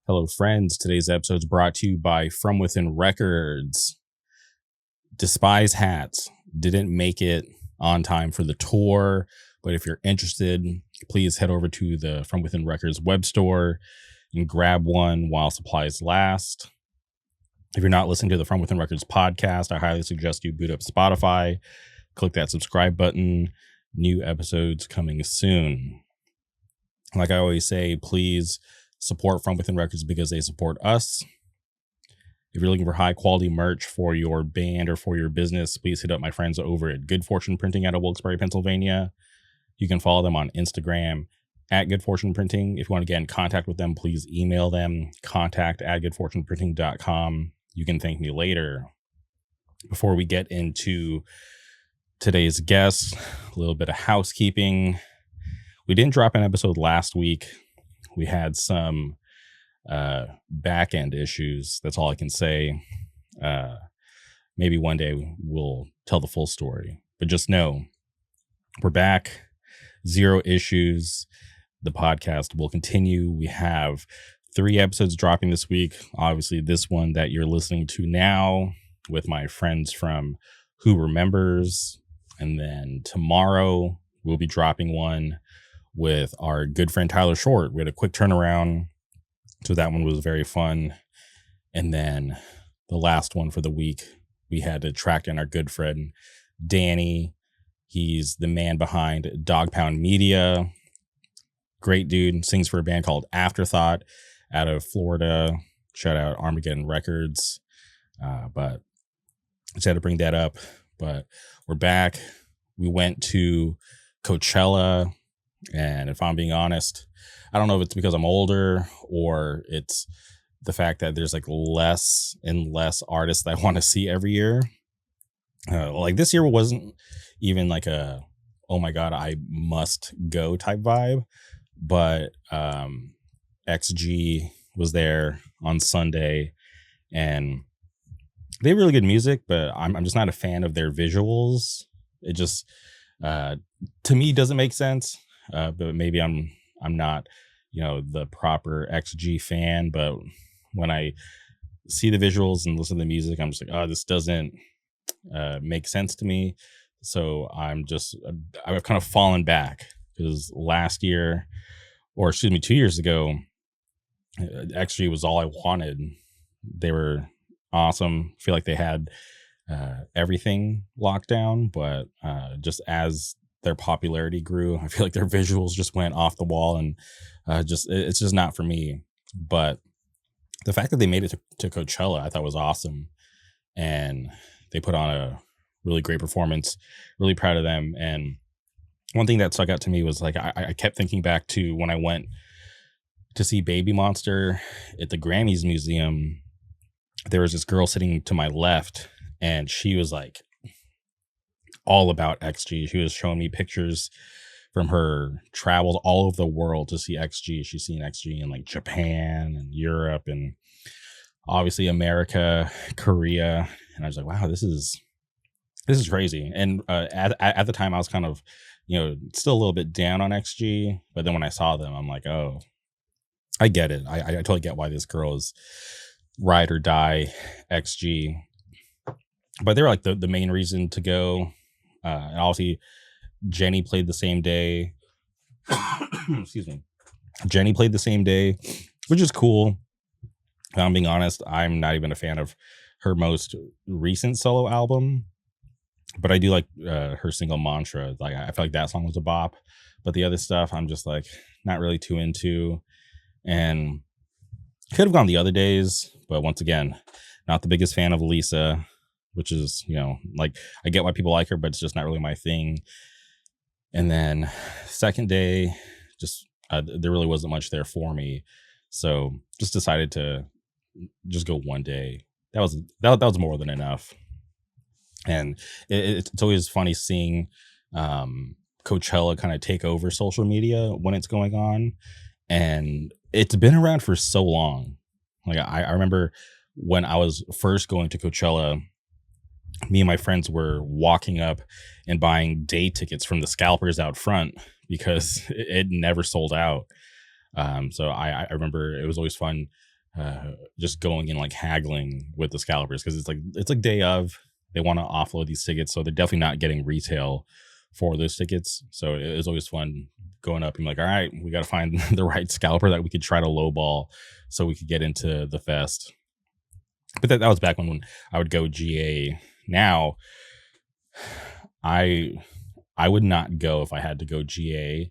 Hello, friends. Today's episode is brought to you by From Within Records. Despise hats. Didn't make it on time for the tour, but if you're interested, please head over to the From Within Records web store and grab one while supplies last. If you're not listening to the From Within Records podcast, I highly suggest you boot up Spotify, click that subscribe button. New episodes coming soon. Like I always say, please support From Within Records because they support us. If you're looking for high quality merch for your band or for your business, please hit up my friends over at Good Fortune Printing out of Wilkes-Barre, Pennsylvania. You can follow them on Instagram at Good Fortune Printing. If you want to get in contact with them, please email them, contact@goodfortuneprinting.com. You can thank me later. Before we get into today's guests, a little bit of housekeeping. We didn't drop an episode last week. We had some back end issues. That's all I can say. Maybe one day we'll tell the full story, but just know we're back. Zero issues. The podcast will continue. We have 3 episodes dropping this week. Obviously, this one that you're listening to now with my friends from Who Remembers. And then tomorrow we'll be dropping one with our good friend Tyler Short. We had a quick turnaround, so that one was very fun. And then the last one for the week, we had to track down our good friend Danny. He's the man behind Dog Pound Media. Great dude. Sings for a band called Afterthought out of Florida. Shout out Armageddon Records. But I just had to bring that up. But we're back. We went to Coachella. And if I'm being honest, I don't know if it's because I'm older or it's the fact that there's like less and less artists that I want to see every year. Like this year wasn't even like a, oh my God, I must go type vibe. But XG was there on Sunday and they have really good music, but I'm just not a fan of their visuals. It just, to me, doesn't make sense. But maybe I'm not, the proper XG fan. But when I see the visuals and listen to the music, I'm just like, oh, this doesn't make sense to me. So I've kind of fallen back because last year, or excuse me, 2 years ago, XG was all I wanted. They were awesome. I feel like they had everything locked down, but just as their popularity grew, I feel like their visuals just went off the wall, and it's just not for me. But the fact that they made it to Coachella, I thought was awesome, and they put on a really great performance. Really proud of them. And one thing that stuck out to me was like I kept thinking back to when I went to see Baby Monster at the Grammys Museum. There was this girl sitting to my left, and she was like all about XG. She was showing me pictures from her travels all over the world to see XG. She's seen XG in like Japan and Europe and obviously America, Korea. And I was like, wow, this is crazy. And at the time I was kind of, still a little bit down on XG. But then when I saw them, I'm like, oh, I get it. I totally get why this girl is ride or die XG. But they were like the main reason to go. And obviously, Jenny played the same day. Excuse me. Jenny played the same day, which is cool. If I'm being honest, I'm not even a fan of her most recent solo album, but I do like her single Mantra. Like I feel like that song was a bop, but the other stuff I'm just like not really too into, and could have gone the other days. But once again, not the biggest fan of Lisa, which is, like I get why people like her, but it's just not really my thing. And then second day, just there really wasn't much there for me. So just decided to just go one day. That was more than enough. And it's always funny seeing Coachella kind of take over social media when it's going on. And it's been around for so long. Like I remember when I was first going to Coachella, me and my friends were walking up and buying day tickets from the scalpers out front because it never sold out. So I remember it was always fun just going and like haggling with the scalpers because it's like day of, they want to offload these tickets, so they're definitely not getting retail for those tickets. So it was always fun going up and like, all right, we got to find the right scalper that we could try to lowball so we could get into the fest. But that was back when I would go GA. Now, I I would not go if I had to go GA,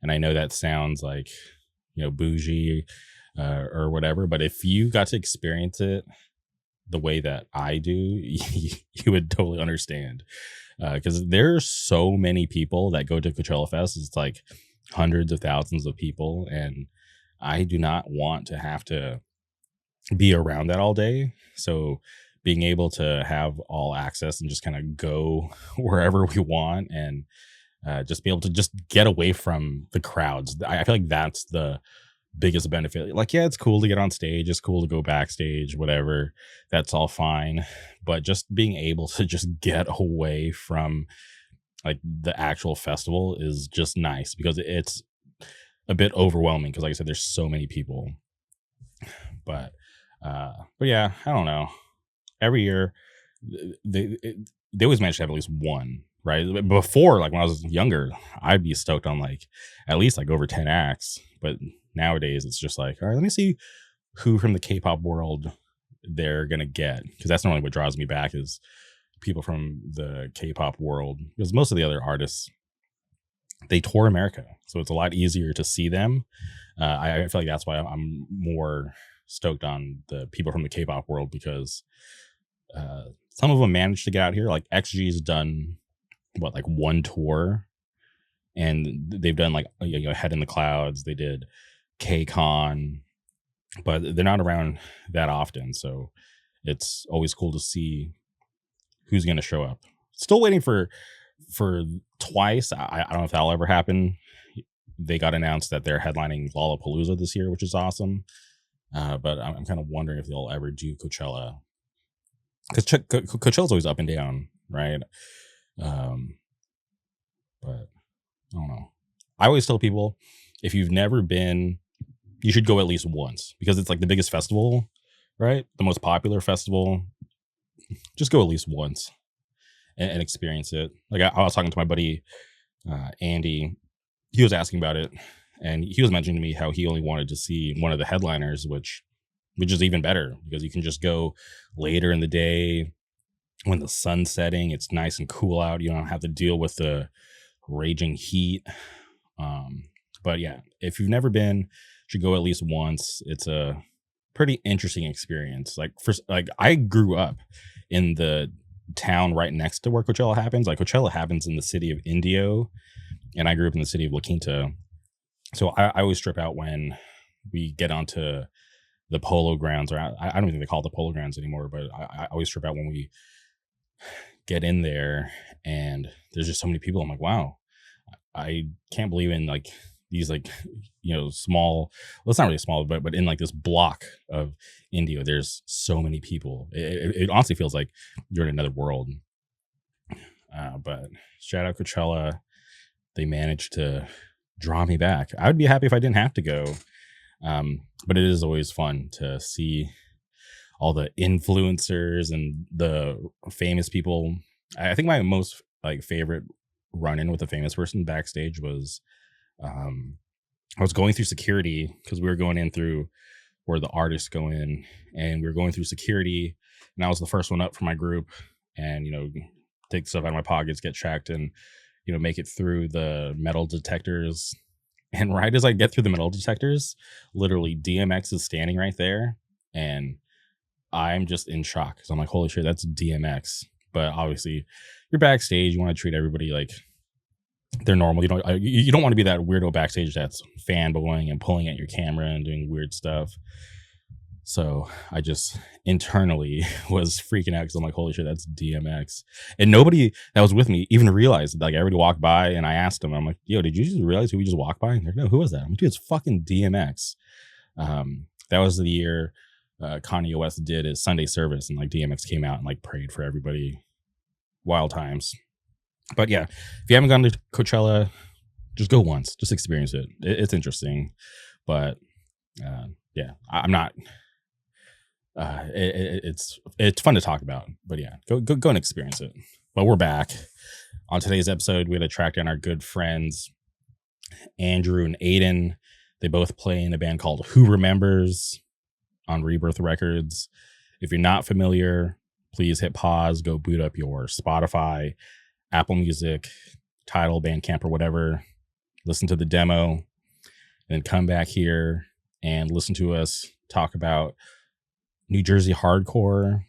and I know that sounds like bougie or whatever, but if you got to experience it the way that I do, you would totally understand. Because there's so many people that go to Coachella Fest. It's like hundreds of thousands of people, and I do not want to have to be around that all day. So being able to have all access and just kind of go wherever we want, and just be able to just get away from the crowds. I feel like that's the biggest benefit. Like, yeah, it's cool to get on stage, it's cool to go backstage, whatever. That's all fine. But just being able to just get away from like the actual festival is just nice, because it's a bit overwhelming because like I said, there's so many people. But but yeah, I don't know. Every year they always manage to have at least one, right? Before, like when I was younger, I'd be stoked on like at least like over 10 acts. But nowadays it's just like, all right, let me see who from the K-pop world they're gonna get, because that's normally what draws me back, is people from the K-pop world, because most of the other artists, they tour America, so it's a lot easier to see them. I feel like that's why I'm more stoked on the people from the K-pop world, because some of them managed to get out here. Like XG's done what, like one tour, and they've done like Head in the Clouds. They did KCON, but they're not around that often. So it's always cool to see who's going to show up. Still waiting for Twice. I don't know if that'll ever happen. They got announced that they're headlining Lollapalooza this year, which is awesome. But I'm kind of wondering if they'll ever do Coachella, because Coachella's always up and down, right? But I don't know. I always tell people, if you've never been, you should go at least once, because it's like the biggest festival, right? The most popular festival. Just go at least once and experience it. Like I was talking to my buddy Andy. He was asking about it, and he was mentioning to me how he only wanted to see one of the headliners, which is even better, because you can just go later in the day when the sun's setting. It's nice and cool out. You don't have to deal with the raging heat. But yeah, if you've never been, you should go at least once. It's a pretty interesting experience. Like I grew up in the town right next to where Coachella happens. Like Coachella happens in the city of Indio, and I grew up in the city of La Quinta. So I always strip out when we get onto the polo grounds, or I don't think they call it the polo grounds anymore, but I always strip out when we get in there, and there's just so many people. I'm like, wow, I can't believe in like these like small, well, it's not really small, but in like this block of Indio, there's so many people. It honestly feels like you're in another world. But shout out Coachella, they managed to draw me back. I would be happy if I didn't have to go. But it is always fun to see all the influencers and the famous people. I think my most like favorite run-in with a famous person backstage was I was going through security, because we were going in through where the artists go in, and we were going through security, and I was the first one up for my group, and take stuff out of my pockets, get checked, and make it through the metal detectors. And right as I get through the metal detectors, literally DMX is standing right there, and I'm just in shock, because I'm like, holy shit, that's DMX. But obviously you're backstage, you want to treat everybody like they're normal. You don't want to be that weirdo backstage that's fanboying and pulling at your camera and doing weird stuff. So I just internally was freaking out, because I'm like, holy shit, that's DMX. And nobody that was with me even realized. Like, everybody walked by, and I asked them, I'm like, yo, did you just realize who we just walked by? And they're like, no, who was that? I'm like, dude, it's fucking DMX. That was the year Kanye West did his Sunday service, and like DMX came out and like prayed for everybody. Wild times. But yeah, if you haven't gone to Coachella, just go once, just experience it. It's interesting. But yeah, I'm not it's fun to talk about. But yeah, go and experience it. But we're back. On today's episode, we had to track down our good friends Andrew and Aiden. They both play in a band called Who Remembers on Rebirth Records. If you're not familiar, please hit pause, go boot up your Spotify, Apple Music, Tidal, Bandcamp, or whatever. Listen to the demo, and then come back here and listen to us talk about New Jersey hardcore.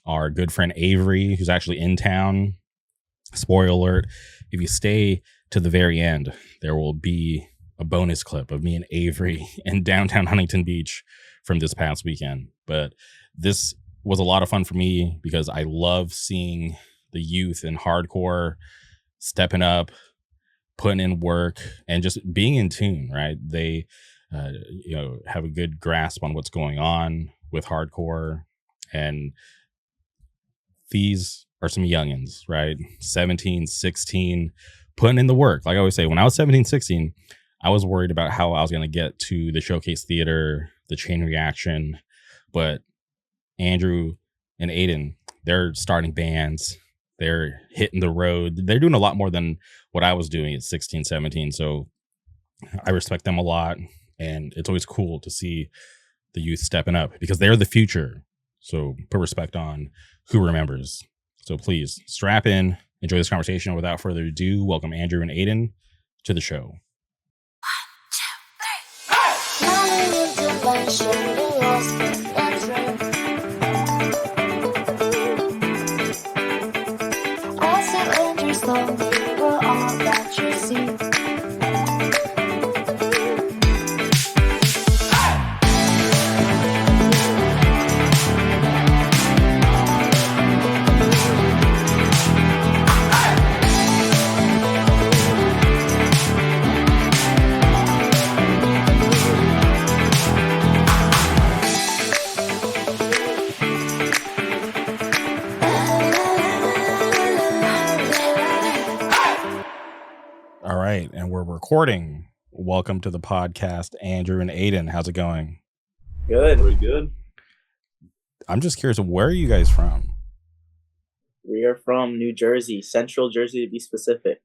Our good friend Avery, who's actually in town. Spoiler alert, if you stay to the very end, there will be a bonus clip of me and Avery in downtown Huntington Beach from this past weekend. But this was a lot of fun for me because I love seeing the youth in hardcore stepping up, putting in work, and just being in tune, right? They have a good grasp on what's going on with hardcore, and these are some youngins, right? 17, 16, putting in the work. Like I always say, when I was 17, 16, I was worried about how I was going to get to the Showcase Theater, the Chain Reaction. But Andrew and Aiden, they're starting bands. They're hitting the road. They're doing a lot more than what I was doing at 16, 17. So I respect them a lot. And it's always cool to see the youth stepping up because they're the future. So put respect on Who Remembers. So please strap in, enjoy this conversation. Without further ado, welcome Andrew and Aiden to the show. 1, 2, 3. All right, and we're recording. Welcome to the podcast, Andrew and Aiden. How's it going? Good. Pretty good. I'm just curious, where are you guys from? We are from New Jersey, Central Jersey to be specific.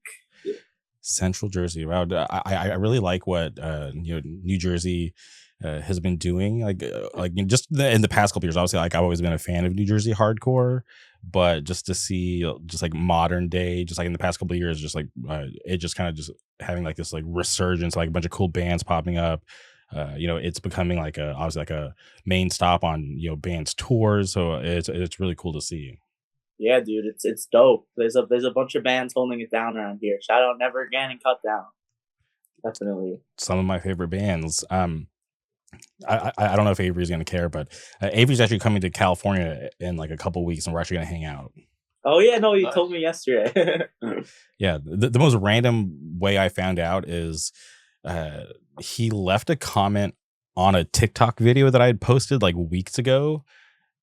Central Jersey. Wow, I really like what New Jersey has been doing. In the past couple years, obviously, like I've always been a fan of New Jersey hardcore, but just to see just like modern day, just like in the past couple of years, just like it just kind of just having like this like resurgence, like a bunch of cool bands popping up. It's becoming like obviously like a main stop on bands tours. So it's really cool to see. Yeah, dude, it's dope. There's a bunch of bands holding it down around here. Shout out Never Again and Cut Down. Definitely. Some of my favorite bands. I don't know if Avery's gonna care, but Avery's actually coming to California in like a couple weeks, and we're actually gonna hang out. Oh yeah, no, you told me yesterday. Yeah, the most random way I found out is he left a comment on a TikTok video that I had posted like weeks ago.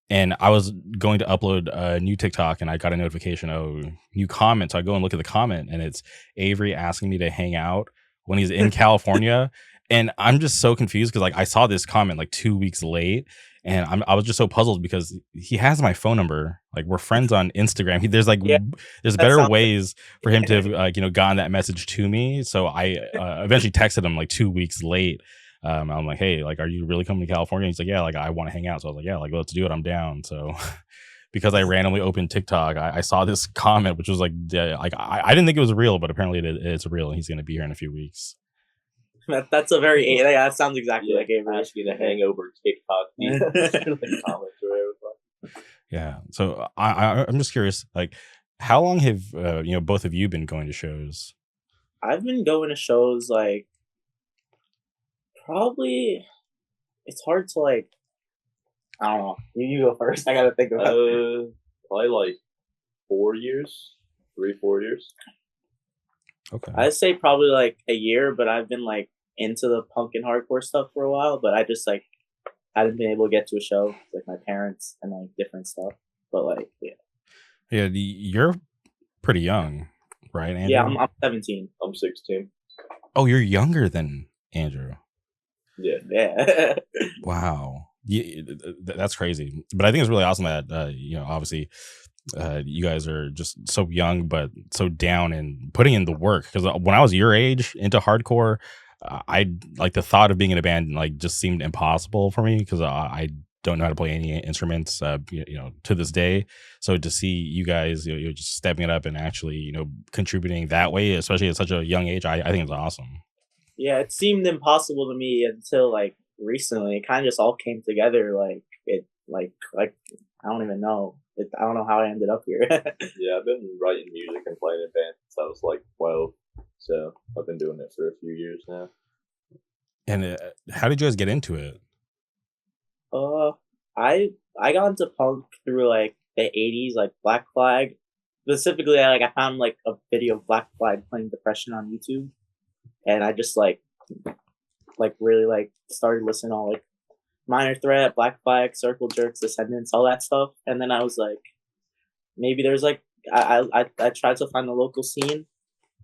And I was going to upload a new TikTok and I got a notification, new comment. So I go and look at the comment and it's Avery asking me to hang out when he's in California. And I'm just so confused because like I saw this comment like 2 weeks late and I was just so puzzled because he has my phone number. Like we're friends on Instagram. There's better ways for him to have gotten that message to me. So I eventually texted him like 2 weeks late. I'm like, hey, like, are you really coming to California? And he's like, yeah, like I want to hang out. So I was like, yeah, like let's do it. I'm down. So because I randomly opened TikTok, I saw this comment, which was like I didn't think it was real, but apparently it's real. And he's going to be here in a few weeks. That's a very that sounds exactly like Avery. Asking to hang over TikTok. Yeah. So I'm just curious, like, how long have both of you been going to shows? I've been going to shows like probably. It's hard to like. I don't know. You go first. I gotta think about it. Probably like 4 years, 3-4 years. Okay. I'd say probably like a year, but I've been like into the punk and hardcore stuff for a while, but I just like hadn't been able to get to a show with my parents and like different stuff. But like, yeah. Yeah, you're pretty young, right, Andrew? Yeah, I'm 17. I'm 16. Oh, you're younger than Andrew. Yeah. Yeah. Wow. Yeah, that's crazy. But I think it's really awesome that obviously you guys are just so young but so down and putting in the work, because when I was your age into hardcore, I like the thought of being in a band like just seemed impossible for me, because I don't know how to play any instruments to this day. So to see you guys you're just stepping it up and actually contributing that way, especially at such a young age, I think it's awesome. Yeah, it seemed impossible to me until like recently. It kind of just all came together. Like it, like I don't even know. I don't know how I ended up here. Yeah, I've been writing music and playing in bands since I was like 12, so I've been doing it for a few years now. And how did you guys get into it? uh, I got into punk through like the '80s, like Black Flag. Specifically, I found like a video of Black Flag playing Depression on YouTube, and I just really like started listening to all like Minor Threat, Black Flag, Circle Jerks, Descendants, all that stuff. And then I was like, maybe there's like I tried to find the local scene,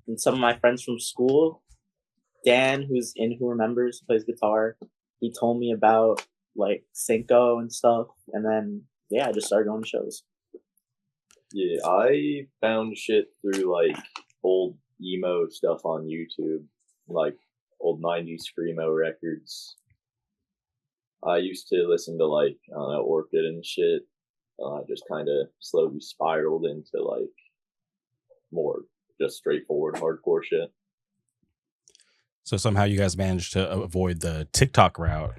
and some of my friends from school, Dan, who remembers, plays guitar, he told me about like Cinco and stuff, and then yeah, I just started going to shows. Yeah, I found shit through like old emo stuff on YouTube, like old 90s screamo records. I used to listen to like, I don't know, Orchid and shit. I just kind of slowly spiraled into like more just straightforward hardcore shit. So somehow you guys managed to avoid the TikTok route.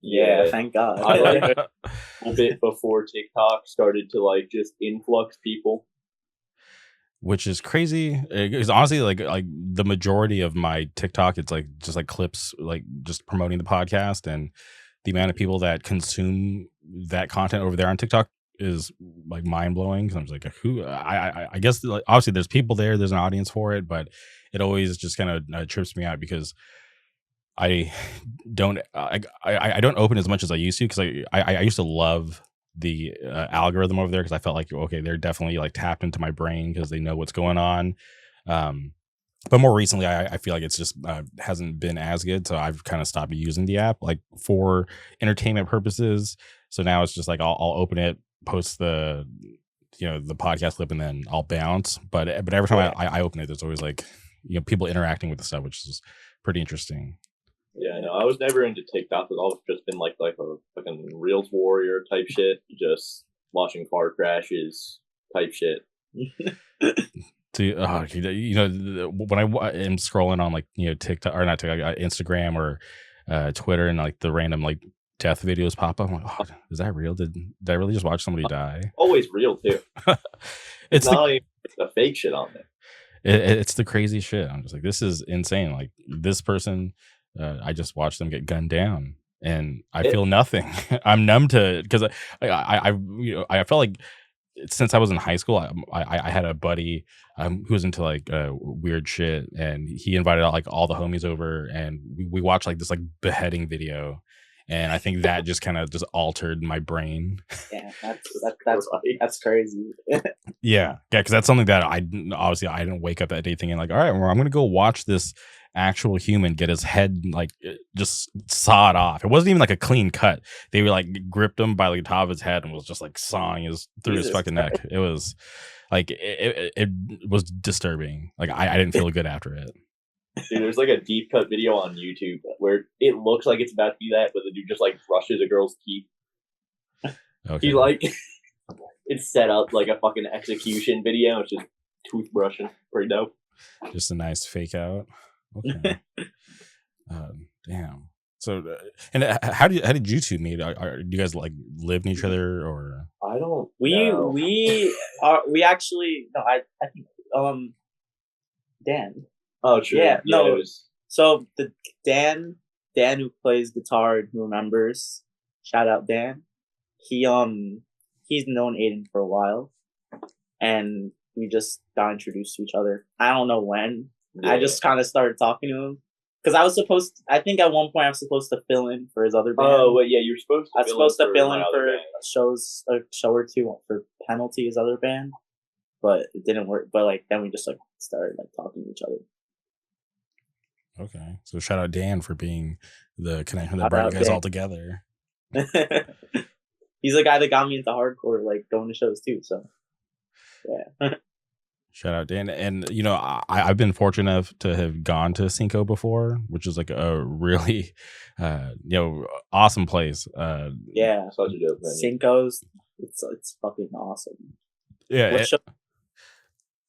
Yeah, thank God. I like a bit before TikTok started to like just influx people. Which is crazy. Because honestly, like the majority of my TikTok, it's like just like clips, like just promoting the podcast, and the amount of people that consume that content over there on TikTok is like mind blowing. Because I'm just like, who? I guess like, obviously there's people there, there's an audience for it, but it always just kind of trips me out, because I don't I don't open as much as I used to, because I used to love the algorithm over there, because I felt like, okay, they're definitely like tapped into my brain because they know what's going on. But more recently, I feel like it's just hasn't been as good, so I've kind of stopped using the app like for entertainment purposes. So now it's just like I'll open it, post the the podcast clip, and then I'll bounce. But every time I open it, there's always like people interacting with the stuff, which is pretty interesting. Yeah, no, I was never into TikTok. It's always just been like a fucking Reels warrior type shit, just watching car crashes type shit. When I am scrolling on like TikTok, or not TikTok, Instagram or Twitter, and like the random like death videos pop up, I'm like, oh, is that real? Did I really just watch somebody die? Always real too. It's not even the fake shit on there. It's the crazy shit. I'm just like, this is insane. Like this person, I just watched them get gunned down, and I feel nothing. I'm numb to it, because I felt like since I was in high school, I had a buddy who was into like weird shit, and he invited out like all the homies over, and we watched like this like beheading video, and I think that just kind of just altered my brain. Yeah, that's crazy. Yeah, because that's something that I didn't wake up that day thinking like, all right, well, I'm gonna go watch this actual human get his head like just sawed off. It wasn't even like a clean cut. They were like gripped him by the top of his head and was just like sawing through his fucking neck. It was like it was disturbing. Like I didn't feel good after it. Dude, there's like a deep cut video on YouTube where it looks like it's about to be that, but the dude just like brushes a girl's teeth. Okay. He like it's set up like a fucking execution video. It's just toothbrushing. Pretty dope. Just a nice fake out. Okay. Damn. So, and how did you two meet? Do you guys like live near each other, or? I don't. We actually no. I think Dan. Oh, true. Yeah, no. Was... So the Dan who plays guitar and who remembers, shout out Dan. He's known Aiden for a while, and we just got introduced to each other. I don't know when. Yeah. I just kind of started talking to him because I think at one point I was supposed to fill in for his other band. Oh, wait, yeah, you were supposed to. I was supposed to fill in for a show or two for Penalty, his other band, but it didn't work. But like then we just like started like talking to each other. Okay, so shout out Dan for being the connection that brought you guys all together. He's the guy that got me into hardcore, like going to shows too. So yeah. Shout out Dan. And you know, I've been fortunate enough to have gone to Cinco before, which is like a really awesome place. Yeah. Such a dope venue. Cinco's, it's fucking awesome. Yeah. What show?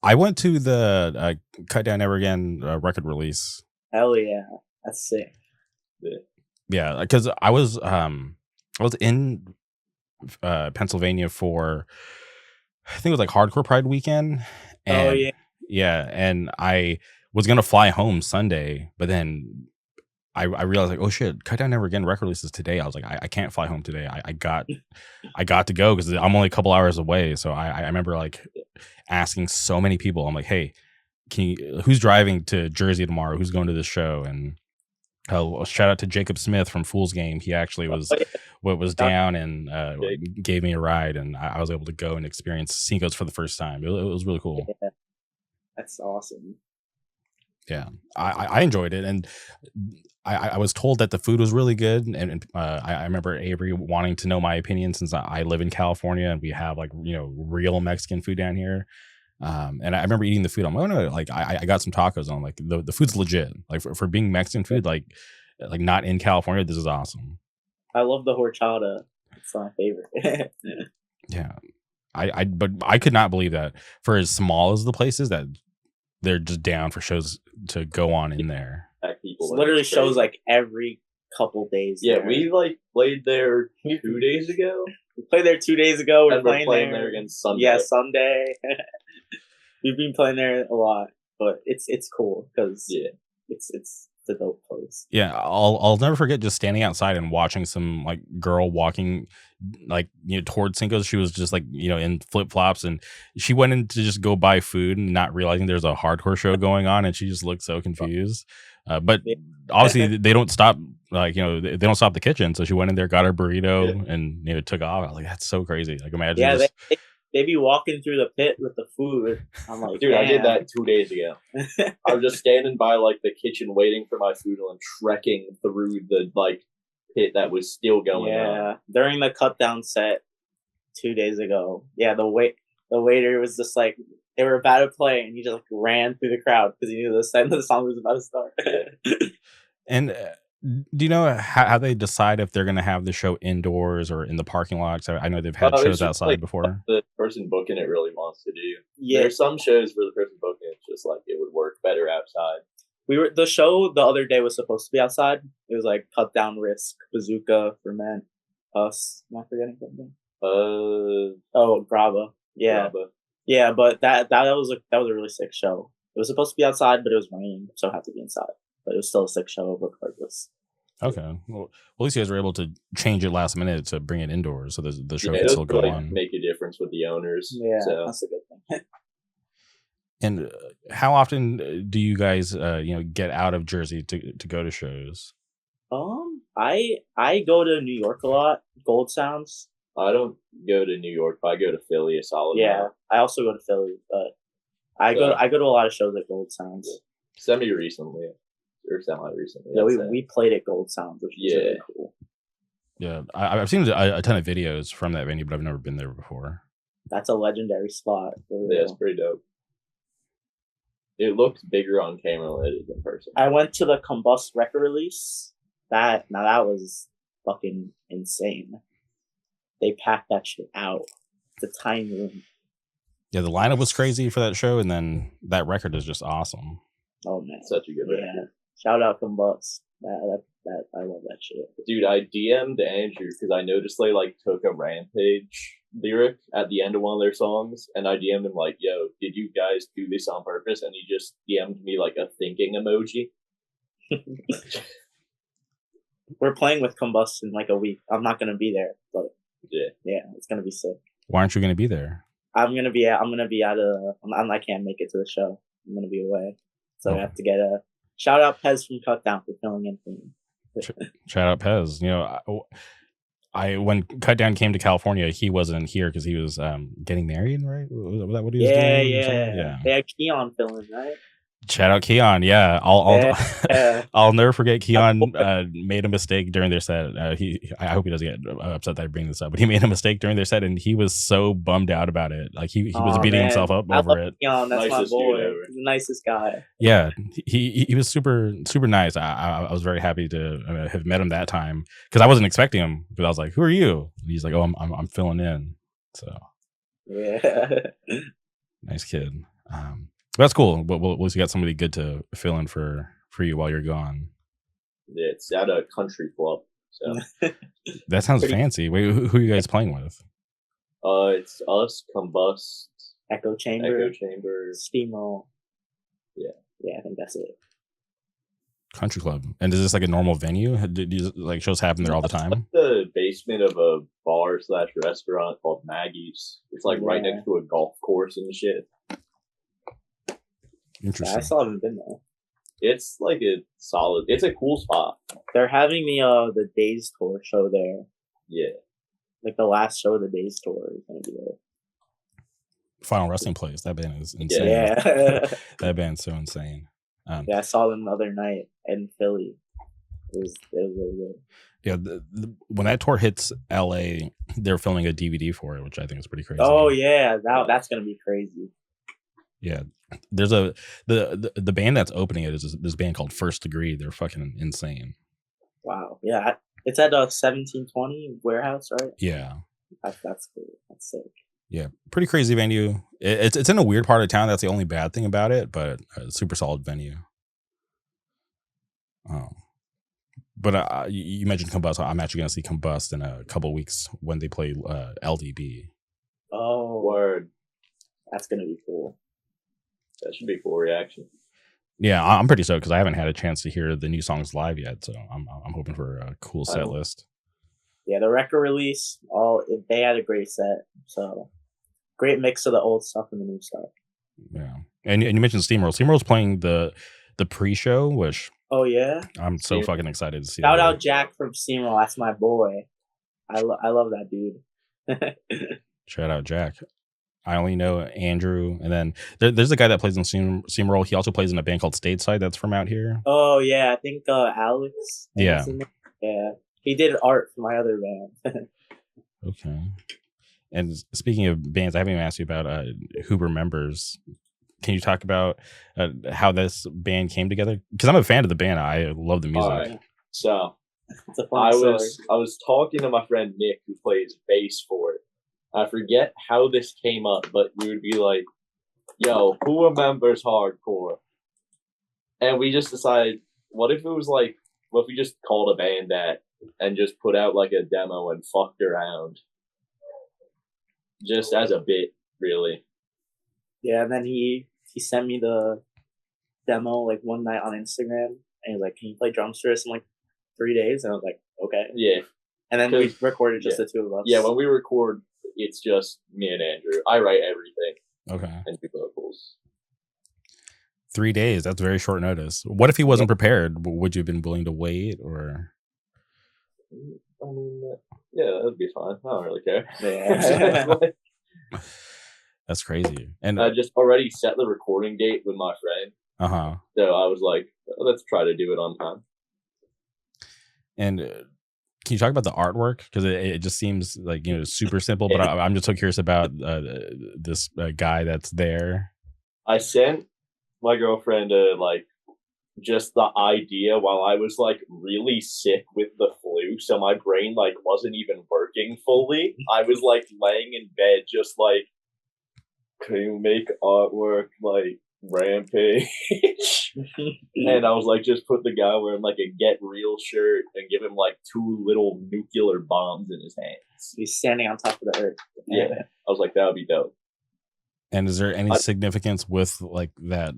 I went to the Cut Down Never Again record release. Hell yeah. That's sick. Yeah, because I was in Pennsylvania for, I think it was like Hardcore Pride weekend. And, yeah, and I was gonna fly home Sunday, but then I realized like, oh shit, Cut Down Never Again record releases today. I was like, I can't fly home today. I got to go because I'm only a couple hours away. So I remember like asking so many people. I'm like, hey, who's driving to Jersey tomorrow? Who's going to this show? And shout out to Jacob Smith from Fool's Game. He actually was down and gave me a ride, and I was able to go and experience Cinco's for the first time. It was really cool. Yeah. That's awesome. Yeah, I enjoyed it, and I was told that the food was really good, and I remember Avery wanting to know my opinion since I live in California and we have like real Mexican food down here. And I remember eating the food. I'm like, oh no, like I got some tacos on. Like the food's legit. Like for being Mexican food, like not in California, this is awesome. I love the horchata. It's my favorite. Yeah, but I could not believe that for as small as the places that they're just down for shows to go on in there. It's literally shows like every couple days. Yeah, we like played there 2 days ago. We played there 2 days ago. We're playing there again Sunday. Yeah, Sunday. We've been playing there a lot, but it's cool because it's a dope place. Yeah, I'll never forget just standing outside and watching some like girl walking like towards Cinco's. She was just like in flip flops, and she went in to just go buy food and not realizing there's a hardcore show going on, and she just looked so confused. But obviously they don't stop, like they don't stop the kitchen, so she went in there, got her burrito, and took off. I was like, that's so crazy. Like imagine. Yeah, they be walking through the pit with the food. I'm like, dude, I did that 2 days ago. I was just standing by like the kitchen waiting for my food and trekking through the like pit that was still going on. Yeah, during the cut down set 2 days ago. Yeah, the waiter was just like, they were about to play, and he just like ran through the crowd because he knew the song was about to start. And do you know how they decide if they're going to have the show indoors or in the parking lots? I know they've had shows outside like before. The person booking it really wants to do. Yeah, there's some shows where the person booking it's just like it would work better outside. The show the other day was supposed to be outside. It was like Cut Down, Risk, Bazooka, Ferment, Us. Am I forgetting something? Graba. Yeah. Graba. Yeah, but that was a really sick show. It was supposed to be outside, but it was raining, so it had to be inside. But it was still a sick show regardless. Okay. Well, at least you guys were able to change it last minute to bring it indoors, so the show can can still go on. Make a difference with the owners. Yeah, so that's a good thing. And how often do you guys get out of Jersey to go to shows? I go to New York a lot. Gold Sounds. I don't go to New York, but I go to Philly a solid. Yeah, I also go to Philly, but I go to a lot of shows at Gold Sounds. Semi-recently. Or semi-recently. Yeah, we played at Gold Sounds, which was really cool. Yeah, I've seen a ton of videos from that venue, but I've never been there before. That's a legendary spot. Yeah, it's pretty dope. It looks bigger on camera than it is in person. I went to the Combust record release. That was fucking insane. They packed that shit out. It's a tiny room. Yeah, the lineup was crazy for that show, and then that record is just awesome. Oh man, such a good record. Shout out Combust. That I love that shit. Dude, I DM'd Andrew because I noticed they like took a Rampage lyric at the end of one of their songs, and I DM'd him like, "Yo, did you guys do this on purpose?" And he just DM'd me like a thinking emoji. We're playing with Combust in like a week. I'm not gonna be there, but yeah, it's gonna be sick. Why aren't you gonna be there? I can't make it to the show. I'm gonna be away, so I have to get a shout out Pez from Cut Down for filling in for me. Shout out Pez. I when Cut Down came to California, he wasn't here because he was getting married, right? Was that what he was doing? Yeah. They had Keon filling, right? Shout out Keon. Yeah, Yeah. I'll never forget Keon made a mistake during their set. I hope he doesn't get upset that I bring this up, but he made a mistake during their set, and he was so bummed out about it. Like he was Aw, beating man. himself up I over love it. Keon. That's my Nicest dude boy. ever. He's the nicest guy. Yeah, he was super nice. I was very happy to have met him that time because I wasn't expecting him. Because I was like, "Who are you?" And he's like, "Oh, I'm filling in." So Yeah. nice kid. That's cool. But we'll at least got somebody good to fill in for you while you're gone. Yeah, it's at a country club. So That sounds Pretty- fancy. Wait, who are you guys playing with? it's us, Combust, Echo Chamber, Echo Chamber. Steamroll. Yeah. Yeah, I think that's it. Country club. And is this like a normal venue? Like shows happen there all the time? The basement of a bar / restaurant called Maggie's. It's like right Yeah. next to a golf course and shit. Yeah, Interesting. I still haven't been there. It's like it's a cool spot. They're having the Days Tour show there. Yeah. Like the last show of the Days Tour is gonna be there. Final Wrestling Place. That band is insane. Yeah. That band's so insane. Yeah, I saw them the other night in Philly. It was really good. Yeah, when that tour hits LA, they're filming a DVD for it, which I think is pretty crazy. Oh yeah, that's gonna be crazy. Yeah. There's the band that's opening it is this band called First Degree. They're fucking insane. Wow. Yeah, it's at 1720 warehouse, right? Yeah. That's cool. That's sick. Yeah, pretty crazy venue. It's in a weird part of town. That's the only bad thing about it, but a super solid venue. But you mentioned Combust. I'm actually going to see Combust in a couple weeks when they play LDB. Oh, Word. that's gonna be cool. That should be a cool reaction. Yeah, I'm pretty stoked because I haven't had a chance to hear the new songs live yet, so I'm hoping for a cool set Oh. list. Yeah, the record release, they had a great set. So great mix of the old stuff and the new stuff. Yeah, and you mentioned Steamroll. Steamroll's playing the pre-show, which Oh yeah. I'm so Steam- fucking excited to see. Shout that. out Jack from Steamroll. That's my boy. I love that dude. Shout out Jack. I only know Andrew, and then there's a guy that plays in Steamroll. He also plays in a band called Stateside that's from out here. Oh yeah, I think Alex. Yeah. is in there. Yeah. He did art for my other band. Okay. And speaking of bands, I haven't even asked you about who remembers. Can you talk about how this band came together? Because I'm a fan of the band. I love the music. All right. So It's a fun story. I was talking to my friend Nick, who plays bass for it. I forget how this came up, but we would be like, "Yo, who remembers hardcore?" And we just decided, what if we just called a band that and just put out like a demo and fucked around, just as a bit, really. Yeah, and then he sent me the demo like one night on Instagram, and he was like, "Can you play drums for us in like 3 days?" And I was like, "Okay." Yeah, And then we recorded just yeah. the two of us. yeah. When we record, it's just me and Andrew. I write everything Okay. and do vocals. 3 days. That's very short notice. What if he wasn't prepared? Would you have been willing to wait or? I mean, yeah, that'd be fine. I don't really care. Yeah. That's crazy. And I just already set the recording date with my friend, so I was like, let's try to do it on time. And can you talk about the artwork? Because it just seems like super simple. But I'm just so curious about this guy that's there. I sent my girlfriend just the idea while I was like really sick with the flu, so my brain like wasn't even working fully. I was like laying in bed just like, can you make artwork like Rampage? And I was like, just put the guy wearing like a Get Real shirt and give him like 2 little nuclear bombs in his hands. He's standing on top of the earth. Yeah, I was like, that would be dope. And is there any significance with like that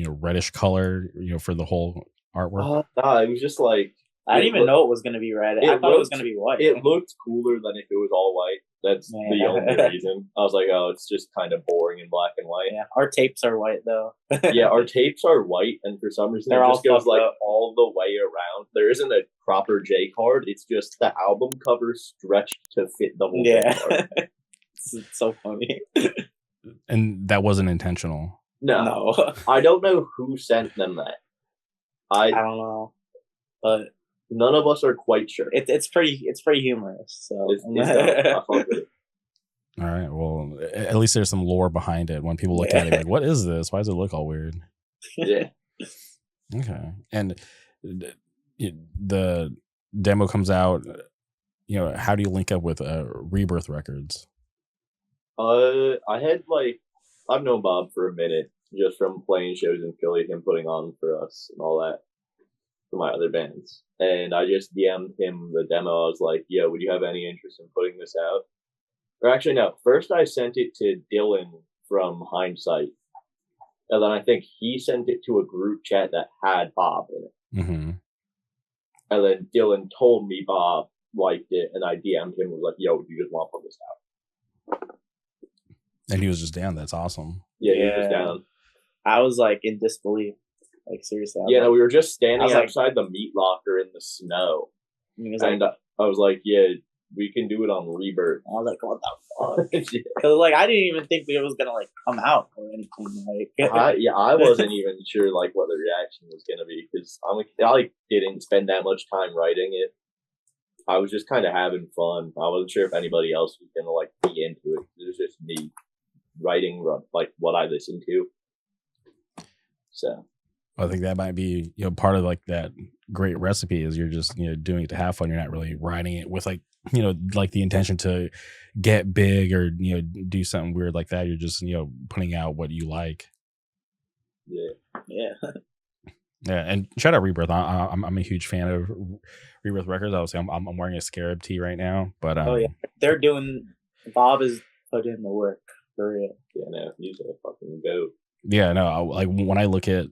reddish color for the whole artwork? Nah, it was just like, I didn't even know it was gonna be red. I thought it was gonna be white. it looked cooler than if it was all white. That's the Yeah. only reason. I was like, oh, it's just kind of boring in black and white. Yeah, our tapes are white though. Yeah, our tapes are white, and for some reason They're it all just goes fucked like up. all the way around. There isn't a proper J card. It's just the album cover stretched to fit the whole J Yeah. card. It's so funny. And that wasn't intentional. No, No, I don't know who sent them that. I don't know, but None of us are quite sure. it's pretty humorous. So It's dumb. I fuck with it. All right. Well, at least there's some lore behind it. When people look Yeah. at it, like, what is this? Why does it look all weird? Yeah. Okay. And the demo comes out. How do you link up with Rebirth Records? I've known Bob for a minute, just from playing shows in Philly, him putting on for us and all that for my other bands. And I just DM'd him the demo. I was like, yo, would you have any interest in putting this out? Or actually, no. First, I sent it to Dylan from Hindsight. And then I think he sent it to a group chat that had Bob in it. Mm-hmm. And then Dylan told me Bob liked it, and I DM'd him and was like, yo, do you just want to put this out? And he was just down. That's awesome. Yeah, he was just down. I was like in disbelief. Like seriously. Yeah, no, we were just standing like- outside the meat locker in the snow. He was like, And I was like, yeah, we can do it on Rebirth. I was like, what the fuck? Yeah. Because like I didn't even think it was gonna like come out or anything. Like I wasn't even sure like what the reaction was gonna be because I didn't spend that much time writing it. I was just kind of having fun. I wasn't sure if anybody else was gonna like be into it. It was just me writing like what I listened to. So I think that might be part of like that great recipe is you're just doing it to have fun. You're not really writing it with like like the intention to get big or do something weird like that. You're just putting out what you like. yeah. Yeah, and shout out Rebirth. I'm a huge fan of Rebirth Records. Obviously, I'm wearing a Scarab tee right now, but oh yeah, they're doing. Bob is putting in the work for real. Yeah, no, he's a fucking goat. Yeah, no, like when I look at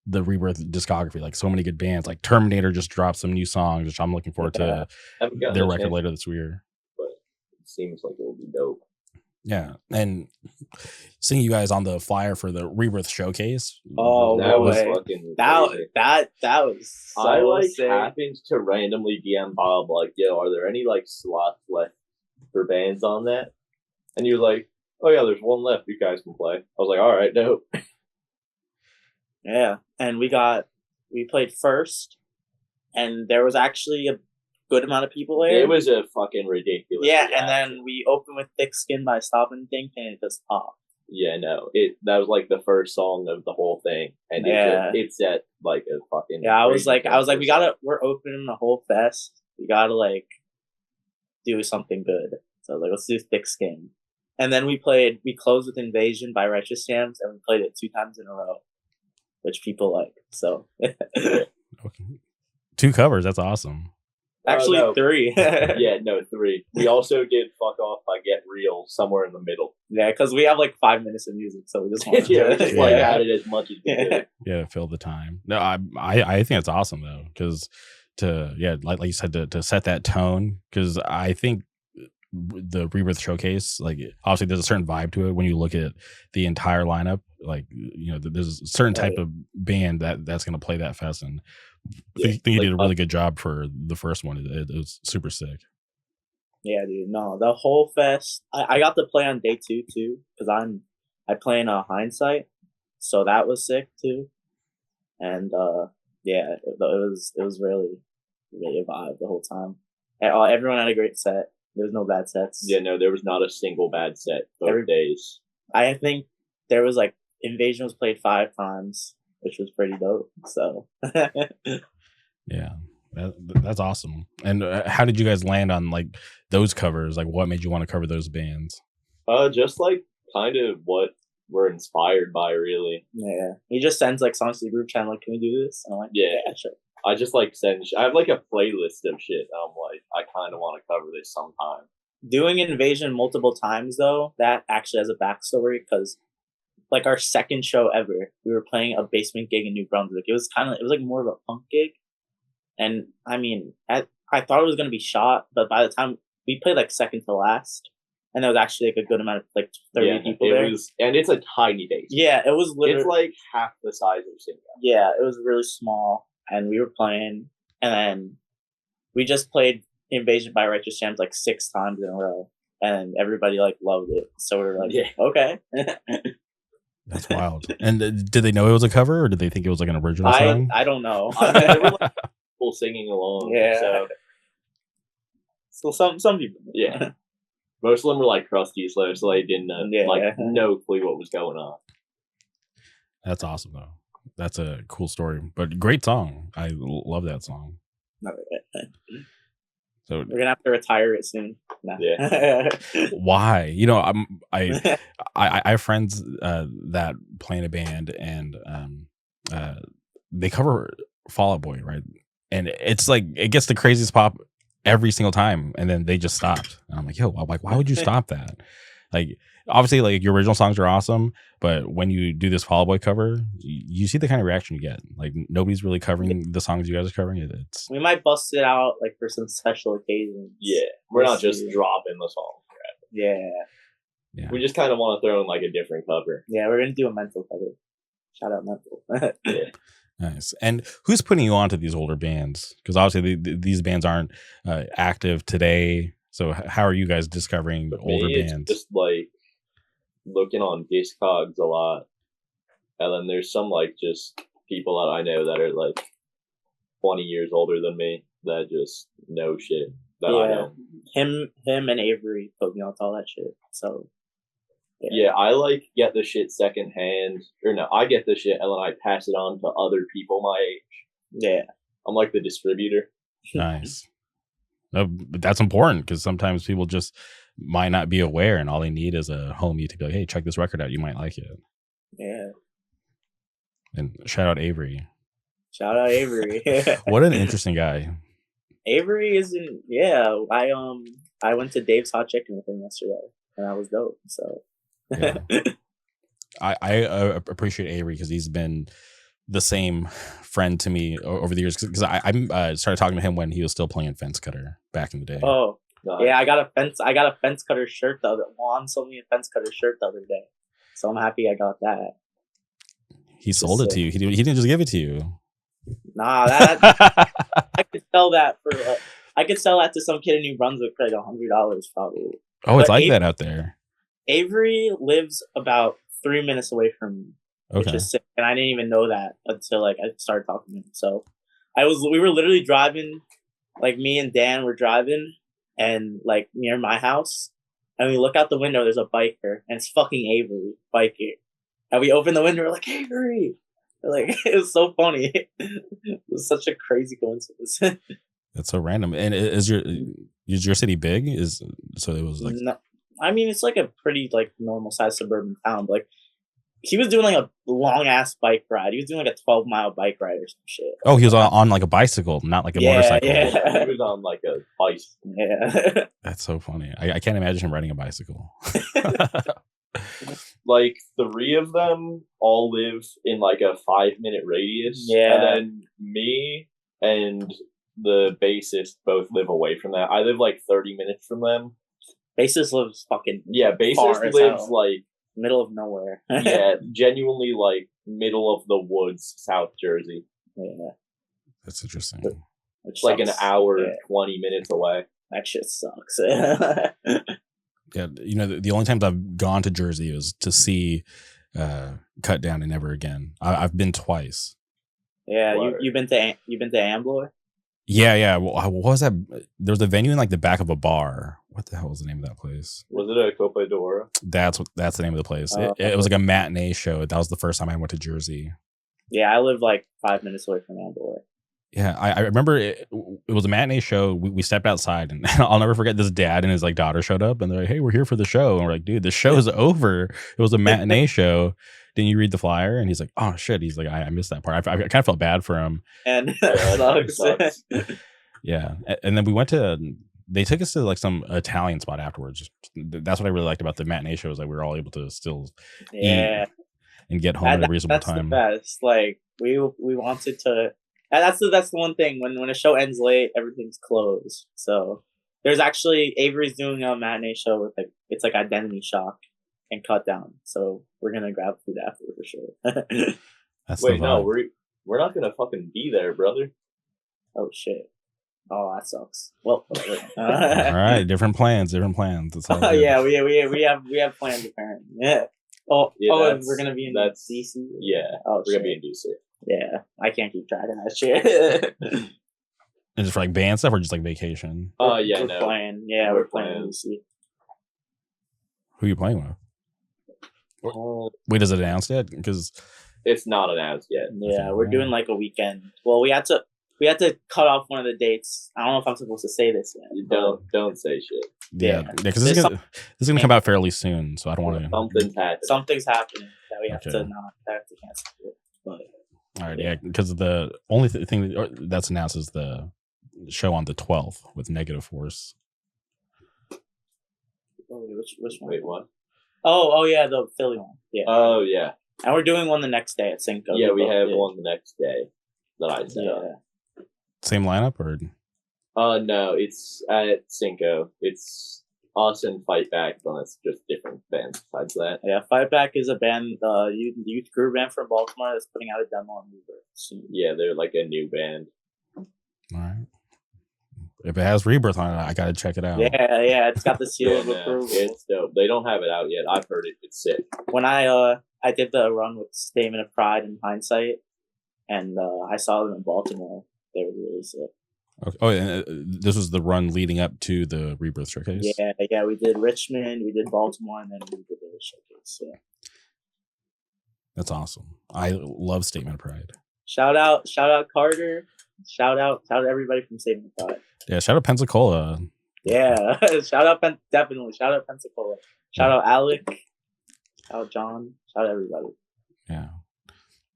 the Rebirth discography, like so many good bands, like Terminator just dropped some new songs, which I'm looking forward to their record later this year. But it seems like it will be dope. Yeah, and seeing you guys on the flyer for the Rebirth showcase. Oh, that was way. fucking that was. So I like sick. happened to randomly DM Bob like, yo, are there any like slots left for bands on that? And you're like, oh yeah, there's one left. You guys can play. I was like, all right, dope. Yeah, and we played first, and there was actually a good amount of people there. It was a fucking ridiculous. Yeah, reaction. and then we opened with Thick Skin by Stop and Think, and it just popped. Yeah, no, that was like the first song of the whole thing, and it set like a fucking. Yeah, I was like, we're opening the whole fest. We gotta like do something good. So I was like, let's do Thick Skin, and then we closed with Invasion by Righteous Jams, and we played it 2 times in a row, which people like. So Okay. 2 covers, that's awesome. Actually, no. 3. Yeah, no, 3. We also did "Fuck Off" by Get Real somewhere in the middle. Yeah, because we have like 5 minutes of music, so we just want Yeah, we just like Yeah. added as much as we could. Yeah, fill the time. No, I think it's awesome though, because like you said, to set that tone, because I think the Rebirth showcase, like obviously there's a certain vibe to it when you look at the entire lineup. Like there's a certain type of band that's going to play that fest, and I think you did a really good job for the first one. It was super sick. Yeah, dude. No, the whole fest. I got to play on day 2 too, because I play in Hindsight, so that was sick too. And yeah, it was really a vibe the whole time. And, everyone had a great set. There was no bad sets. Yeah, no, there was not a single bad set both days. I think there was like Invasion was played 5 times, which was pretty dope. So Yeah, that's awesome. And how did you guys land on like those covers? Like, what made you want to cover those bands? Just like kind of what we're inspired by, really. yeah, he just sends like songs to the group chat, like, can we do this? And I'm like, Yeah. sure. I just like I have like a playlist of shit. I'm like, I kind of want to cover this sometime. Doing Invasion multiple times though, that actually has a backstory, because like our second show ever, we were playing a basement gig in New Brunswick. It was like more of a punk gig, and I mean, I thought it was gonna be shot, but by the time we played like second to last, and there was actually like a good amount of like 30 people there. And it's a tiny base. Yeah, it was literally. It's like half the size of Singa. Yeah, it was really small, and we were playing, and then we just played Invasion by Righteous Jams like 6 times in a row, and everybody like loved it. So we were like, Yeah. okay. That's wild. And did they know it was a cover, or did they think it was like an original song? I don't know. I mean, there were like people singing along. Yeah. So So some people. yeah, most of them were like crusty slow, so they didn't Yeah. like no clue what was going on. That's awesome though. That's a cool story, but great song. I love that song. So We're gonna have to retire it soon. Nah. Yeah. why? You know, I have friends that play in a band, and they cover Fall Out Boy, right? And it's like it gets the craziest pop every single time, and then they just stopped. And I'm like, yo, I'm like, why would you stop that? Like, obviously, like your original songs are awesome, but when you do this Fall Out Boy cover, you see the kind of reaction you get. Like nobody's really covering the songs you guys are covering. It's We might bust it out like for some special occasions. Yeah, we're not We'll just see. dropping the song. Yeah. yeah. We just kind of want to throw in like a different cover. Yeah, we're gonna do a mental cover. Shout out mental. Yeah. Nice. And who's putting you on to these older bands? Because obviously these bands aren't active today. So how are you guys discovering For older me, it's bands? just like looking on Discogs a lot, and then there's some like just people that I know that are like 20 years older than me that just know shit that I Yeah. know. Him and Avery put me on to all that shit. So Yeah, I like get the shit secondhand, or no, I get the shit and then I pass it on to other people my age. yeah. I'm like the distributor. Nice. But that's important because sometimes people just might not be aware, and all they need is a homie to be like, hey, check this record out. You might like it. Yeah. And shout out Avery. Shout out Avery. What an interesting guy. Avery isn't I went to Dave's Hot Chicken with him yesterday and that was dope. So Yeah. I appreciate Avery because he's been the same friend to me over the years. Because I started talking to him when he was still playing Fence Cutter back in the day. Oh Nice. yeah, I got a fence cutter shirt the other Juan sold me a fence cutter shirt the other day. So I'm happy I got that. He sold it to you. He didn't just give it to you. Nah, that I could sell that for I could sell that to some kid in New Brunswick for like $100 probably. Oh, it's But like that out there. Avery lives about 3 minutes away from me, which Okay. is sick, and I didn't even know that until like I started talking to him. So we were literally driving, like me and Dan were driving, and like near my house, and we look out the window. There's a biker, and it's fucking Avery biking, and we open the window. We're like Avery, like it was so funny. It was such a crazy coincidence. That's so random. And is your city big? So it was like No, I mean it's like a pretty like normal sized suburban town. But, like he was doing like a long ass bike ride. He was doing like a 12-mile bike ride or some shit. oh, he was on like a bicycle, not like a Yeah, motorcycle. yeah. He was on like a bicycle. Yeah. That's so funny. I can't imagine him riding a bicycle. Like 3 of them all live in like a 5-minute radius. Yeah. And then me and the bassist both live away from that. I live like 30 minutes from them. Bassist lives fucking Yeah, Far bassist as lives hell. like middle of nowhere. yeah, genuinely like middle of the woods, South Jersey. Yeah. That's interesting. Which It's like an sucks. hour, Yeah, 20 minutes away. that shit sucks. Yeah, you know, the only times I've gone to Jersey is to see Cut Down and Never Again. I've been twice. Yeah, Word. you've been to Ambler? Yeah. What was that? There was a venue in like the back of a bar. What the hell was the name of that place? Was it a Copa d'Oro? That's the name of the place. Oh, It was like a matinee show. That was the first time I went to Jersey. Yeah, I live like 5 minutes away from Ambler. Yeah, I remember it was a matinee show. We stepped outside, and I'll never forget this dad and his like daughter showed up, and they're like, "Hey, we're here for the show." And we're like, "Dude, the show's over. It was a matinee show. Didn't you read the flyer?" And he's like, "Oh shit." He's like, I missed that part. I kind of felt bad for him. And Yeah, that sucks. Yeah, and then we went to. They took us to like some Italian spot afterwards. That's what I really liked about the matinee show is that we were all able to still Yeah. and get home at a reasonable That's time. the best. Like we wanted to. And that's the one thing when a show ends late, everything's closed. So there's actually Avery's doing a matinee show with like it's like Identity Shock and Cut Down. So we're gonna grab food after for sure. That's Wait, the no, vibe. we're not gonna fucking be there, brother. Oh shit. Oh, that sucks. Well, whatever. All right, different plans. It's all good. Yeah, we have plans apparently. Yeah. Yeah, we're gonna be in that's DC. Yeah, Oh, we're shit. gonna be in DC. Yeah, I can't keep track of that shit. And just for like band stuff or just like vacation? Yeah, we're no. playing. Yeah, we're playing in DC. Who are you playing with? Wait, is it announced yet? Because It's not announced yet. Yeah, Okay, we're yeah. doing like a weekend. Well, we had to cut off one of the dates. I don't know if I'm supposed to say this yet. You don't say shit. yeah, Yeah. because this is gonna come out fairly soon, so I don't want to. Something's happening. Something's happening that we have Okay. to cancel it. But All right, yeah, because the only thing that's announced is the show on the 12th with Negative Force. which one? Wait, what? Oh yeah, the Philly one. Yeah. Oh yeah. And we're doing one the next day at Cinco. Yeah, we have one the next day that I set up. Yeah. Same lineup or? No, it's at Cinco. It's us and Fight Back, but it's just different bands besides that. Yeah, Fight Back is a band, youth group band from Baltimore that's putting out a demo on Rebirth soon. Yeah, they're like a new band. All right. If it has Rebirth on it, I gotta check it out. Yeah, it's got the seal of Yeah, approval. it's dope. They don't have it out yet. I've heard it. It's sick. When I did the run with Statement of Pride and Hindsight, and I saw them in Baltimore, they were really sick. Okay. Oh, and this was the run leading up to the Rebirth showcase. Yeah, we did Richmond, we did Baltimore, and then we did the showcase. Yeah. That's awesome. I love Statement of Pride. Shout out Carter. Shout out everybody from Statement of Pride. Yeah, shout out Pensacola. Yeah, shout out definitely. Shout out Pensacola. Shout out Alec. Shout out John. Shout out everybody. Yeah,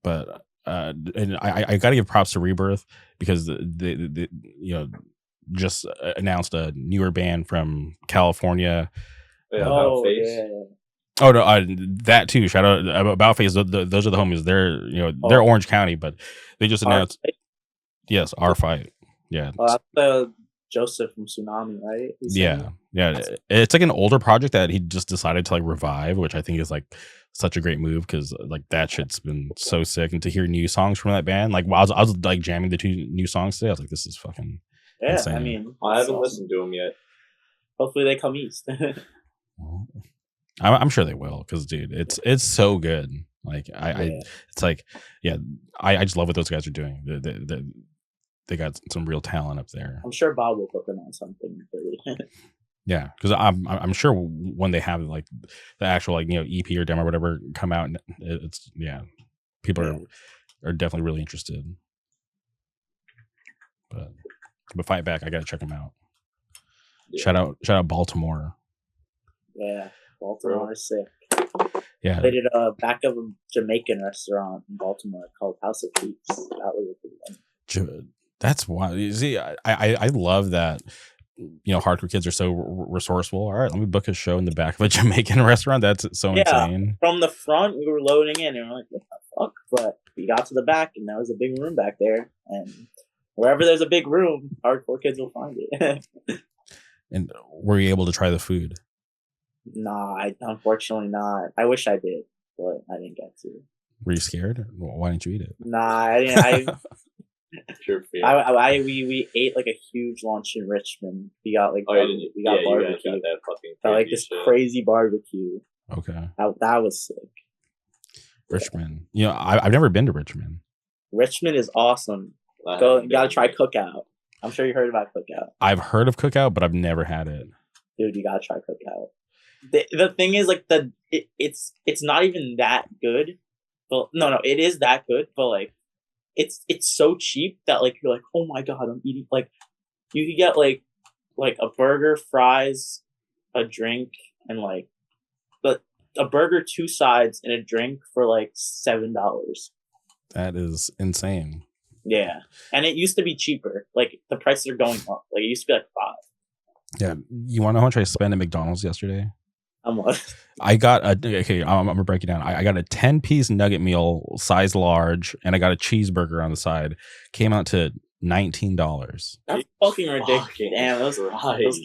but and I got to give props to Rebirth because they just announced a newer band from California. Yeah, About Face. Yeah. Oh no, that too. Shout out About Face. Those are the homies. They're they're Orange County, but they just announced. Yes, Our Fight. Yeah. That's Joseph from Tsunami, right? Yeah. It's like an older project that he just decided to like revive, which I think is like such a great move because like that shit's been so sick. And to hear new songs from that band, like while I was like jamming the 2 new songs today, I was like, this is fucking insane. I mean, I haven't listened to them yet. Hopefully they come east. I'm sure they will because dude, it's so good. Like it's like I just love what those guys are doing. They got some real talent up there. I'm sure Bob will put them on something. Yeah, because I'm sure when they have like the actual like EP or demo or whatever come out, it's people are definitely really interested. But Fight Back, I gotta check them out. Yeah. Shout out Baltimore. Yeah, Baltimore is sick. Yeah, they did a back of a Jamaican restaurant in Baltimore called House of Peeps. That was a good one. That's why you see. I love that. Hardcore kids are so resourceful. All right, let me book a show in the back of a Jamaican restaurant. That's so insane. From the front, we were loading in, and we're like, "What the fuck?" But we got to the back, and there was a big room back there. And wherever there's a big room, hardcore kids will find it. And were you able to try the food? Nah, unfortunately not. I wish I did, but I didn't get to. Were you scared? Why didn't you eat it? Nah, I didn't. Sure. We ate like a huge lunch in Richmond. We got like barbecue. That fucking this crazy barbecue. Okay. That was sick. Richmond. I've never been to Richmond. Richmond is awesome. You gotta try Cookout. I'm sure you heard about Cookout. I've heard of Cookout, but I've never had it. Dude, you gotta try Cookout. The thing is, like, it's not even that good. Well, no, it is that good, but like, it's so cheap that like you're like, oh my god, I'm eating, like, you could get like a burger, fries, a drink, and like, but a burger, 2 sides, and a drink for like $7. That is insane. Yeah, and it used to be cheaper. Like the prices are going up. Like it used to be like $5. Yeah, you want to know how much I spent at McDonald's yesterday? How much? I got I'm gonna break it down. I got a 10-piece nugget meal, size large, and I got a cheeseburger on the side. Came out to $19. That's fucking ridiculous. Damn, those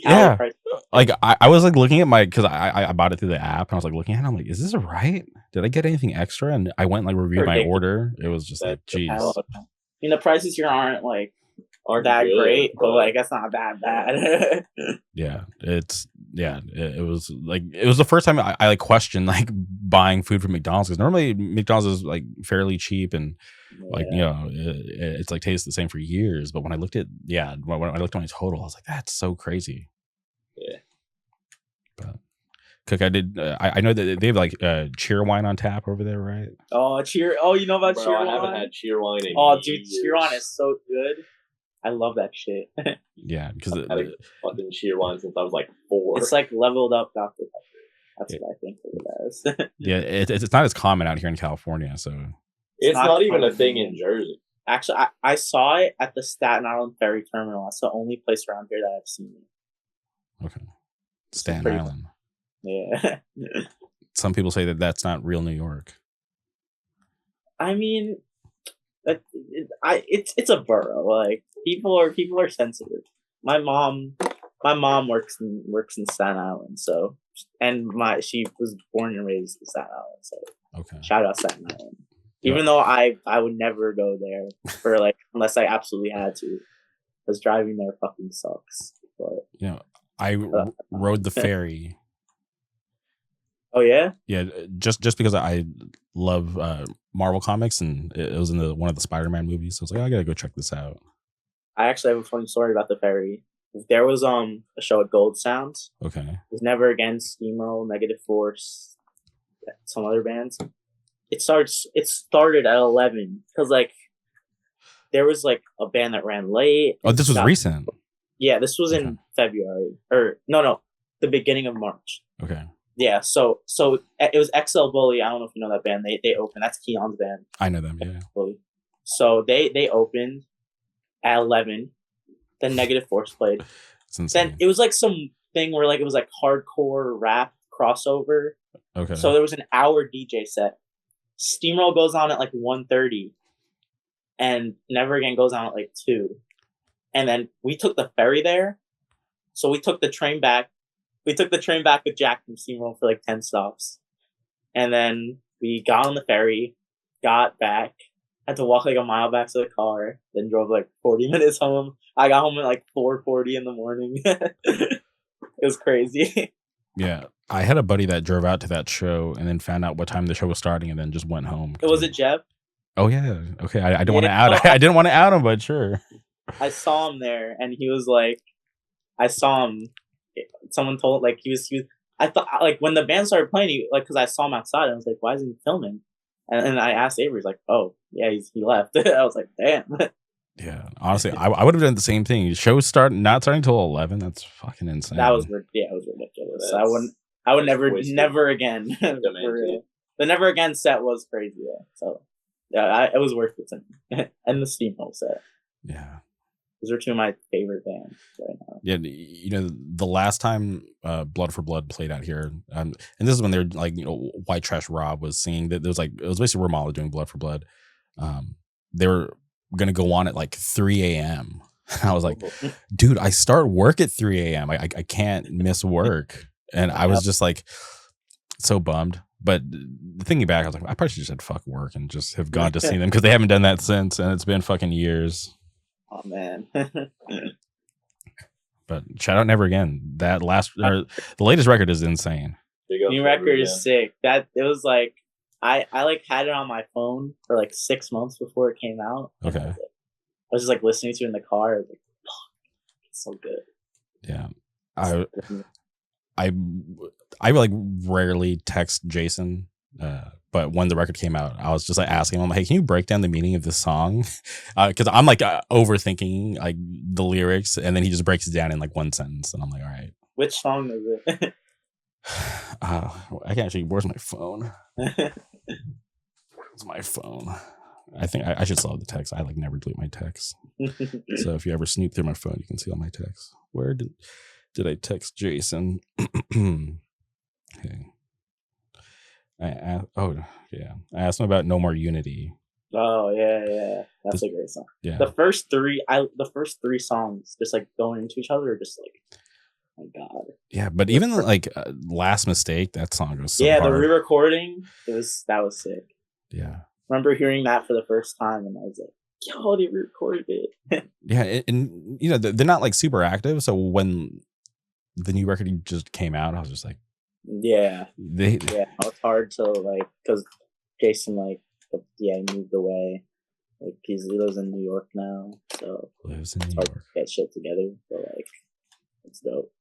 yeah. prices. Like I was like looking at because I bought it through the app and I was like looking at it. I'm like, is this right? Did I get anything extra? And I went and like reviewed my order. It was just like, geez. I mean, the prices here aren't that great, but like that's not that bad. Yeah, it's yeah, it was the first time I like questioned like buying food from McDonald's, because normally McDonald's is like fairly cheap and like it's like tastes the same for years. But when I looked at when I looked at my total, I was like, that's so crazy. Yeah. But Cook, I know that they have like cheer wine on tap over there, right? Oh, cheer! Oh, you know about Bro, cheer I wine? haven't had cheer wine in Oh, dude, years. cheer wine is so good. I love that shit. Yeah, because I've had fucking cheer wine since I was like 4. It's like leveled up Dr. Pepper. That's what I think of it as. yeah, it's not as common out here in California, so It's not even a common. thing in Jersey. Actually, I saw it at the Staten Island Ferry Terminal. That's the only place around here that I've seen it. okay. Staten pretty- Island. Yeah. Some people say that that's not real New York. I mean, it's a borough. Like people are sensitive. My mom works in Staten Island, so she was born and raised in Staten Island. So Okay. shout out Staten Island. Even though I would never go there for like unless I absolutely had to, because driving there fucking sucks. But I rode the ferry. oh yeah, Yeah, just because I love Marvel comics, and it was in one of the Spider-Man movies, so I was like, I gotta go check this out. I actually have a funny story about the ferry. There was a show at Gold Sounds. Okay. It was Never Again, Steamroll, Negative Force, some other bands. It started at 11 because like there was like a band that ran late. Oh, this was recent. Yeah, this was in February or no, the beginning of March. Okay. Yeah, so it was XL Bully. I don't know if you know that band. They opened. That's Keon's band. I know them. Yeah. Bully. So they opened at 11. Then Negative Force played. It's insane. Then it was like some thing where like it was like hardcore rap crossover. Okay. So there was an hour DJ set. Steamroll goes on at like 1:30, and Never Again goes on at like 2. And then we took the ferry there, so we took the train back. We took the train back with Jack from Steamroll for like 10 stops, and then we got on the ferry, got back, had to walk like a mile back to the car, then drove like 40 minutes home. I got home at like 4:40 in the morning. It was crazy. Yeah, I had a buddy that drove out to that show and then found out what time the show was starting and then just went home. Was it Jeff? Oh yeah. Okay, I don't want to out. I didn't want to out him, but sure. I saw him there, and he was like, I saw him. Someone told like he was. I thought like when the band started playing, because I saw him outside, I was like, why isn't he filming? And I asked Avery, he's like, oh yeah, he left. I was like, damn. Yeah, honestly, I would have done the same thing. The show not starting until 11. That's fucking insane. It was ridiculous. I would never again. For real. The Never Again set was crazy though. So yeah, it was worth it to me. And the Steamroll set. Yeah. Those are two of my favorite bands right now. Yeah, the last time Blood for Blood played out here, and this is when they're like, White Trash Rob was singing that. There was like, it was basically Ramallah doing Blood for Blood. They were gonna go on at like 3 a.m. I was like, dude, I start work at 3 a.m. I can't miss work, and I was just like so bummed. But thinking back, I was like, I probably should just said fuck work and just have gone to see them, because they haven't done that since, and it's been fucking years. Oh man. But shout out Never Again. That the latest record is insane. New record is sick. That it was like I like had it on my phone for like 6 months before it came out. Okay. I was just like listening to it in the car. I was like, fuck, it's so good. Yeah. I like rarely text Jason, but when the record came out, I was just like asking him, hey, can you break down the meaning of this song? Because I'm like overthinking like the lyrics, and then he just breaks it down in like one sentence, and I'm like, all right. Which song is it? I can't actually. Where's my phone? Where's my phone? I think I should solve the text. I like never delete my texts. So if you ever snoop through my phone, you can see all my texts. Where did I text Jason? Okay. I asked him about No More Unity. Oh yeah, that's a great song. Yeah, the first three songs just like going into each other are just like, oh my god. Yeah, but even like Last Mistake, that song was so hard. The re-recording that was sick. Yeah, remember hearing that for the first time, and I was like, yo, they re-recorded it. Yeah, and they're not like super active, so when the new record just came out, I was just like, Yeah, they it's hard to like because Jason he moved away. Like he lives in New York now, so lives in New it's hard to York. get shit together. But like, it's dope.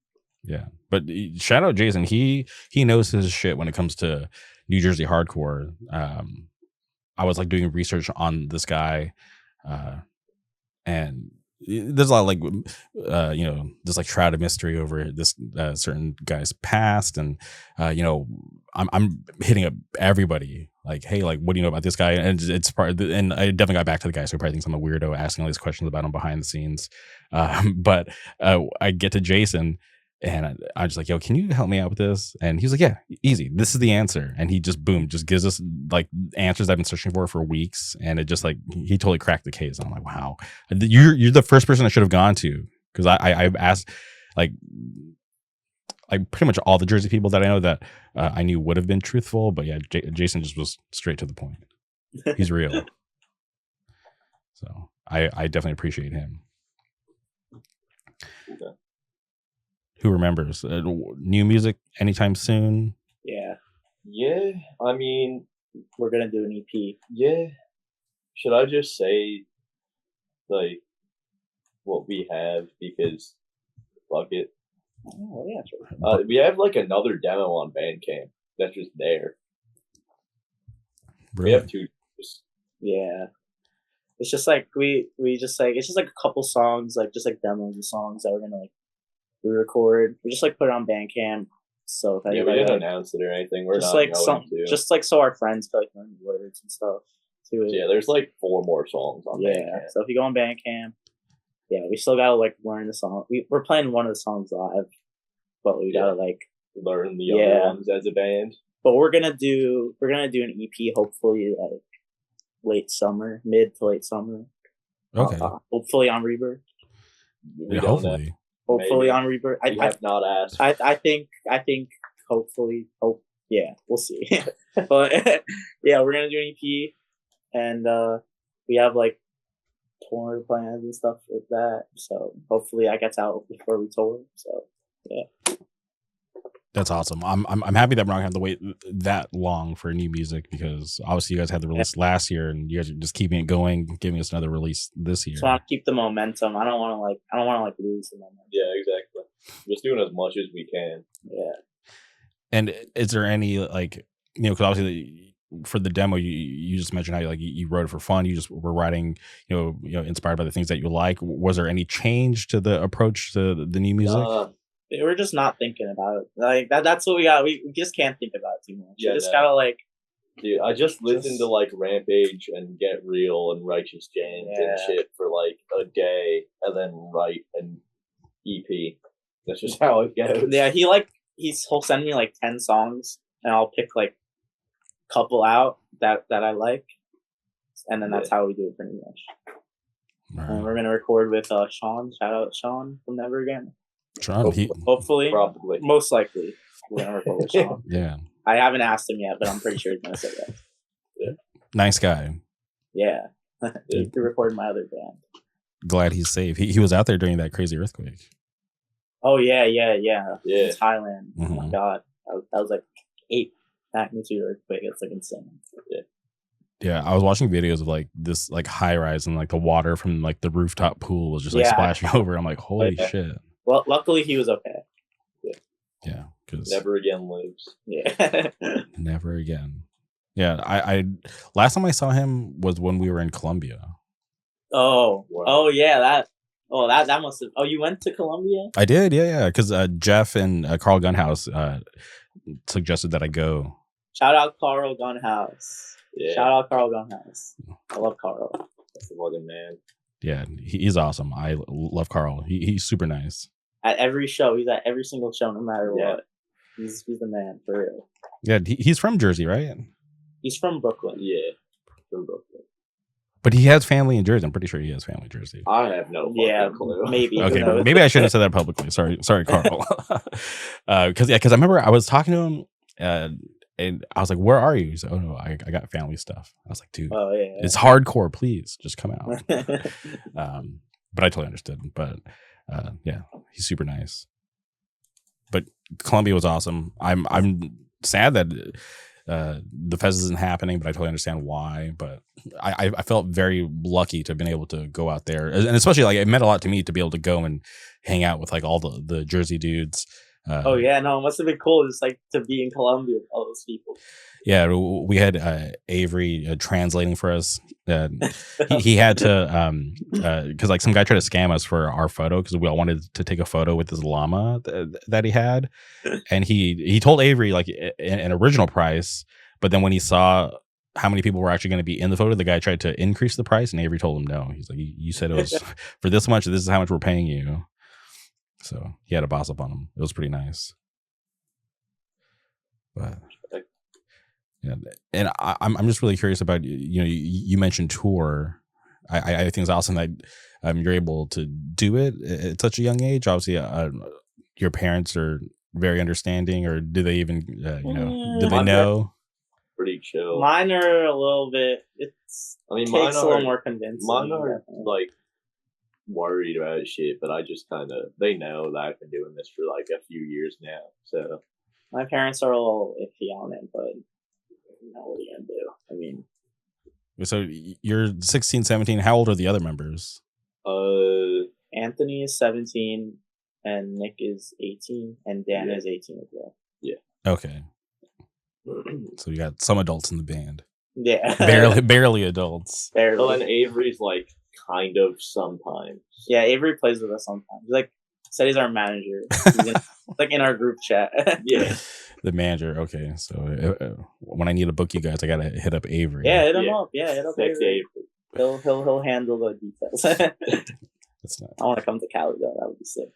Yeah, but shout out Jason. He knows his shit when it comes to New Jersey hardcore. I was like doing research on this guy, and there's a lot of like there's like shroud of mystery over this certain guy's past, and I'm hitting up everybody like, hey, like, what do you know about this guy? And it's part and I definitely got back to the guy, so he probably thinks I'm a weirdo asking all these questions about him behind the scenes. But I get to Jason. And I'm just like, yo, can you help me out with this? And he's like, yeah, easy. This is the answer. And he just gives us like answers I've been searching for weeks. And it just like, he totally cracked the case. And I'm like, wow, you're the first person I should have gone to. Cause I've asked like pretty much all the Jersey people that I know that I knew would have been truthful. But yeah, Jason just was straight to the point. He's real. So I definitely appreciate him. Okay. Who remembers new music anytime soon? Yeah. I mean, we're gonna do an EP. Yeah. Should I just say like what we have because fuck it? Oh yeah, sure. We have like another demo on Bandcamp that's just there. Really? We have 2. Yeah. It's just like we just like it's just like a couple songs, like just like demos of songs that we're gonna like re-record. We just like put it on Bandcamp. So if we didn't announce it or anything. We're just not like going to. Just like so our friends can like learn the words and stuff. So yeah, there's like 4 more songs on Bandcamp. So if you go on Bandcamp, we still gotta like learn the song. We're playing one of the songs live, but we gotta like learn the other ones as a band. But we're gonna do an EP hopefully like mid to late summer. Okay. Hopefully on Rebirth. Hopefully. Hopefully on Rebirth. I have not asked. I think hopefully. We'll see. But we're gonna do an EP, and we have like tour plans and stuff like that. So hopefully that gets out before we tour. So yeah. That's awesome. I'm happy that we're not gonna have to wait that long for new music because obviously you guys had the release last year and you guys are just keeping it going, giving us another release this year. So I want to keep the momentum. I don't want to lose the momentum. Yeah, exactly. Just doing as much as we can. Yeah. And is there any like because obviously for the demo you just mentioned how you wrote it for fun. You just were writing inspired by the things that you like. Was there any change to the approach to the new music? We're just not thinking about it. Like that's what we got. We just can't think about it too much. Yeah, we just gotta like. Dude, I just listened to like Rampage and Get Real and Righteous Jams and shit for like a day, and then write an EP. That's just how it goes. Yeah, he'll send me like 10 songs, and I'll pick like a couple out that I like, and then that's how we do it pretty much. Right. And we're gonna record with Sean. Shout out Sean from Never Again. Sean, hopefully, probably, most likely, we're gonna record with Sean. Yeah, I haven't asked him yet, but I'm pretty sure he's gonna say yes. Yeah. Nice guy. Yeah, he recorded my other band. Glad he's safe. He was out there during that crazy earthquake. Oh yeah. In Thailand. Mm-hmm. Oh my god, that was like 8 magnitude earthquake. It's like insane. Yeah, I was watching videos of like this like high rise and like the water from like the rooftop pool was just like splashing over. I'm like, holy shit. Well, luckily he was okay. Yeah, because Never Again lives. Yeah. Never Again. Yeah, I last time I saw him was when we were in Colombia. Oh, wow. That must have. Oh, you went to Colombia? I did, yeah, because Jeff and Carl Gunhouse suggested that I go. Shout out Carl Gunhouse. Yeah. Shout out Carl Gunhouse. I love Carl. That's a fucking man. Yeah, he's awesome. I love Carl. He's super nice. At every show, he's at every single show, no matter what. He's the man for real. Yeah, he's from Jersey, right? He's from Brooklyn. Yeah, from Brooklyn. But he has family in Jersey. I'm pretty sure he has family in Jersey. I have no clue. Maybe. Okay, maybe I shouldn't have said that publicly. Sorry, Carl. Because I remember I was talking to him and I was like, "Where are you?" He's like, "Oh no, I got family stuff." I was like, "Dude, it's hardcore. Please, just come out." But I totally understood. But yeah, he's super nice. but Columbia was awesome. I'm sad that the Fez isn't happening, but I totally understand why. But I felt very lucky to have been able to go out there, and especially like it meant a lot to me to be able to go and hang out with like all the Jersey dudes. Oh yeah, no, it must have been cool just like to be in Colombia with all those people. Yeah, we had Avery translating for us. He had to because like some guy tried to scam us for our photo because we all wanted to take a photo with this llama that he had, and he told Avery like an original price, but then when he saw how many people were actually going to be in the photo, the guy tried to increase the price, and Avery told him no. He's like, you said it was for this much. This is how much we're paying you. So he had a boss up on him. It was pretty nice. But yeah, and I'm just really curious about, you mentioned tour. I think it's awesome that you're able to do it at such a young age. Obviously, your parents are very understanding, or do they even do they know? Pretty chill. Mine are a little bit. Takes a little more convincing. Mine are like worried about shit, but I just kind of, they know that I've been doing this for like a few years now. So my parents are a little iffy on it, but what are you gonna do? I mean, so you're 16, 17. How old are the other members? Anthony is 17, and Nick is 18, and Dan is 18 as well. Yeah. Okay. So you got some adults in the band. Yeah. barely adults. Barely. Well, and Avery's like kind of sometimes. Yeah, Avery plays with us sometimes. Said he's our manager. He's in our group chat. Yeah. The manager. Okay, so when I need to book you guys, I gotta hit up Avery. Yeah, hit him up. Yeah, hit up Avery. He'll handle the details. That's not. I want to come to Cali though. That would be sick.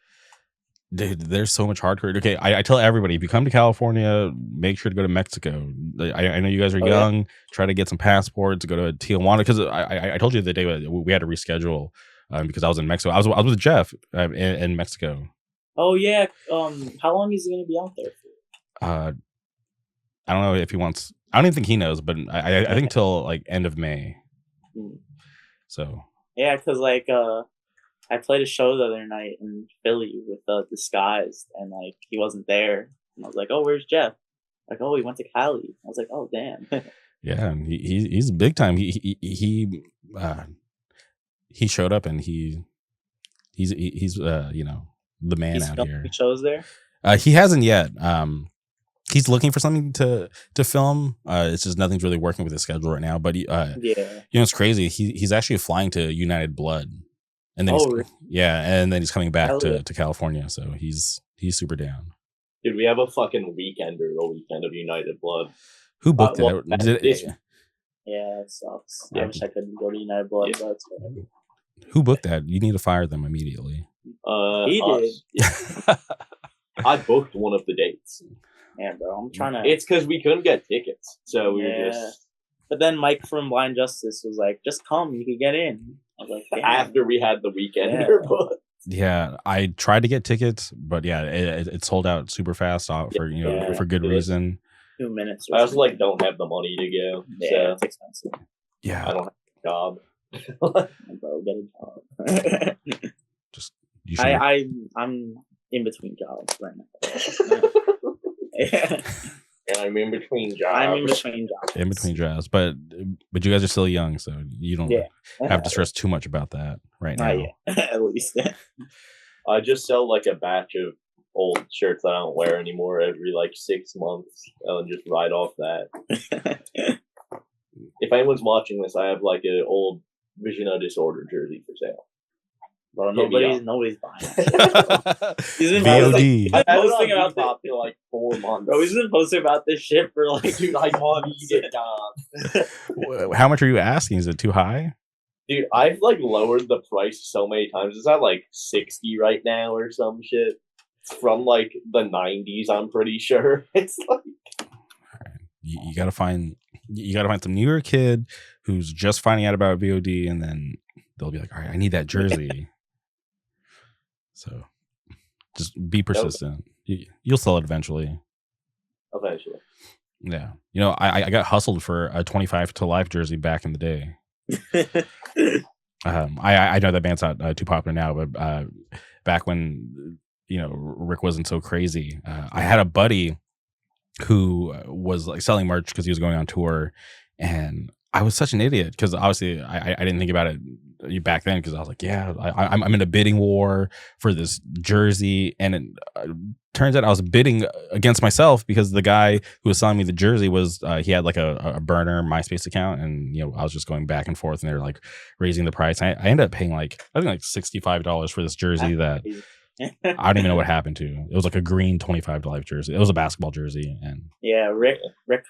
Dude, there's so much hardcore. Okay, I tell everybody, if you come to California, make sure to go to Mexico. I know you guys are young. Yeah. Try to get some passports to go to Tijuana, because I told you the day we had to reschedule because I was in Mexico. I was with Jeff in Mexico. Oh yeah. How long is he gonna be out there for? I don't know if he wants. I don't even think he knows, but I think till like end of May. So yeah, because I played a show the other night in Philly with Disguised, and like he wasn't there, and I was like, "Oh, where's Jeff?" Like, "Oh, he went to Cali." I was like, "Oh, damn." Yeah, he's big time. He showed up, and he's the man out here. He shows there. He hasn't yet. He's looking for something to film. It's just nothing's really working with his schedule right now. But it's crazy. He's actually flying to United Blood. And then and then he's coming back to California, so he's super down. Dude, we have a fucking the weekend of United Blood. Who booked it? Yeah, it sucks. I wish I could go to United Blood, but it's whatever. Who booked that? You need to fire them immediately. He did. Yeah. I booked one of the dates. Yeah, bro, I'm trying to. It's because we couldn't get tickets, so we were just. But then Mike from Blind Justice was like, "Just come, you can get in." I was like, damn. After we had the weekend. Yeah, I tried to get tickets, but yeah, it sold out super fast for good reason. 2 minutes. I also don't have the money to go. Yeah, so. it's expensive. Yeah, I don't have a job. Bro, get a job. Just I'm in between jobs right now. Yeah. And I'm in between jobs. In between jobs, but you guys are still young, so you don't have to stress too much about that right now. At least. I just sell a batch of old shirts that I don't wear anymore every 6 months, and just write off that. If anyone's watching this, I have an old Vision of Disorder jersey for sale. Bro, nobody's buying it. He's been VOD. posting about that for 4 months. Bro, he's been posting about this shit for dude, I want it gone. How much are you asking? Is it too high? Dude, I've lowered the price so many times. It's at 60 right now or some shit. It's from the 90s, I'm pretty sure. It's you gotta find some New York kid who's just finding out about VOD, and then they'll be like, all right, I need that jersey. So just be persistent. You'll sell it eventually. Eventually. Yeah. I got hustled for a 25 to Life jersey back in the day. I know that band's not too popular now, but back when Rick wasn't so crazy. I had a buddy who was like selling merch because he was going on tour, and I was such an idiot because obviously I didn't think about it back then because I was like, yeah, I'm in a bidding war for this jersey, and it turns out I was bidding against myself because the guy who was selling me the jersey was he had like a burner MySpace account, and I was just going back and forth, and they were like raising the price. I ended up paying I think like $65 for this jersey that I don't even know what happened to. It was like a green $25 jersey. It was a basketball jersey, and yeah, Rick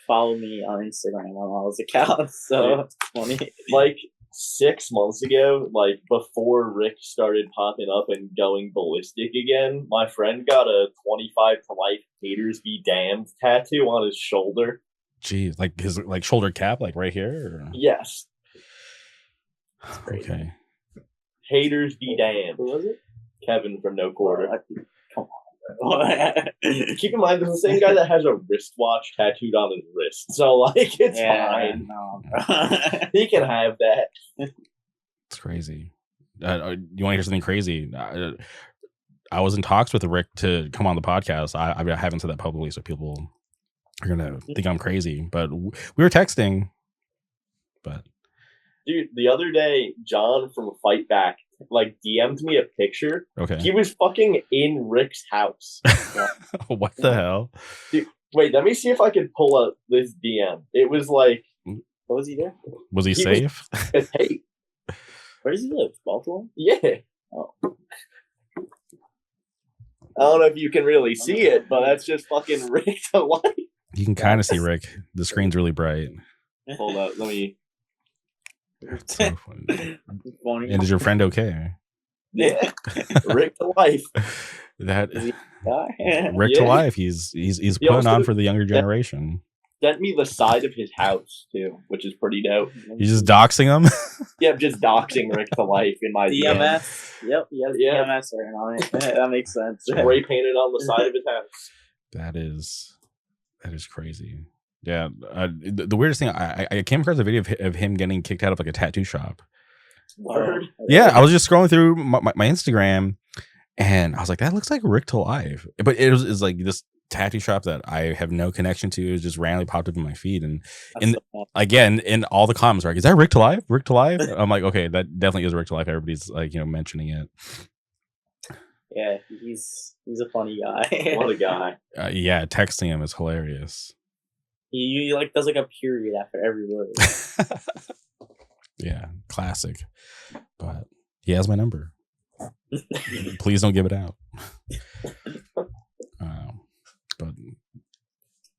followed me on Instagram on all his accounts, so it's funny. Like 6 months ago, like before Rick started popping up and going ballistic again, my friend got a 25 to life haters be damned tattoo on his shoulder. Geez, like his shoulder cap, like right here. Or? Yes. Okay. Haters be damned. Who was it? Kevin from No Quarter. Come on. Keep in mind, this is the same guy that has a wristwatch tattooed on his wrist. So, it's fine. No, He can have that. It's crazy. You want to hear something crazy? I was in talks with Rick to come on the podcast. I haven't said that publicly, so people are going to think I'm crazy. But we were texting. But dude, the other day, John from Fight Back DM'd me a picture. Okay. He was fucking in Rick's house. What the hell? Dude, wait, let me see if I can pull up this DM. It was like, what was he there? Was he safe? Hey, where does he live? Baltimore? Yeah. Oh. I don't know if you can really see it, but that's just fucking Rick to life. You can kind of see Rick. The screen's really bright. Hold up, let me. It's so funny. Funny. And is your friend okay? Yeah, Rick to life. That Is he guy? Rick to life. He's putting also on for the younger generation. Sent me the side of his house too, which is pretty dope. You just doxing him? Yeah, I'm just doxing Rick to life in my DM. DMS. Yep, he has DMS written on it. That makes sense. Spray painted on the side of his house. That is crazy. Yeah, the weirdest thing, I came across a video of him getting kicked out of a tattoo shop. Word. Yeah, I was just scrolling through my Instagram, and I was like, that looks like Rick to life. But it's like this tattoo shop that I have no connection to. It just randomly popped up in my feed, and again in all the comments, right? Is that Rick to life? Rick to life? I'm like, okay, that definitely is Rick to life. Everybody's mentioning it. Yeah, he's a funny guy. What a guy. Yeah, texting him is hilarious. He does a period after every word. Yeah, classic. But he has my number. Please don't give it out. But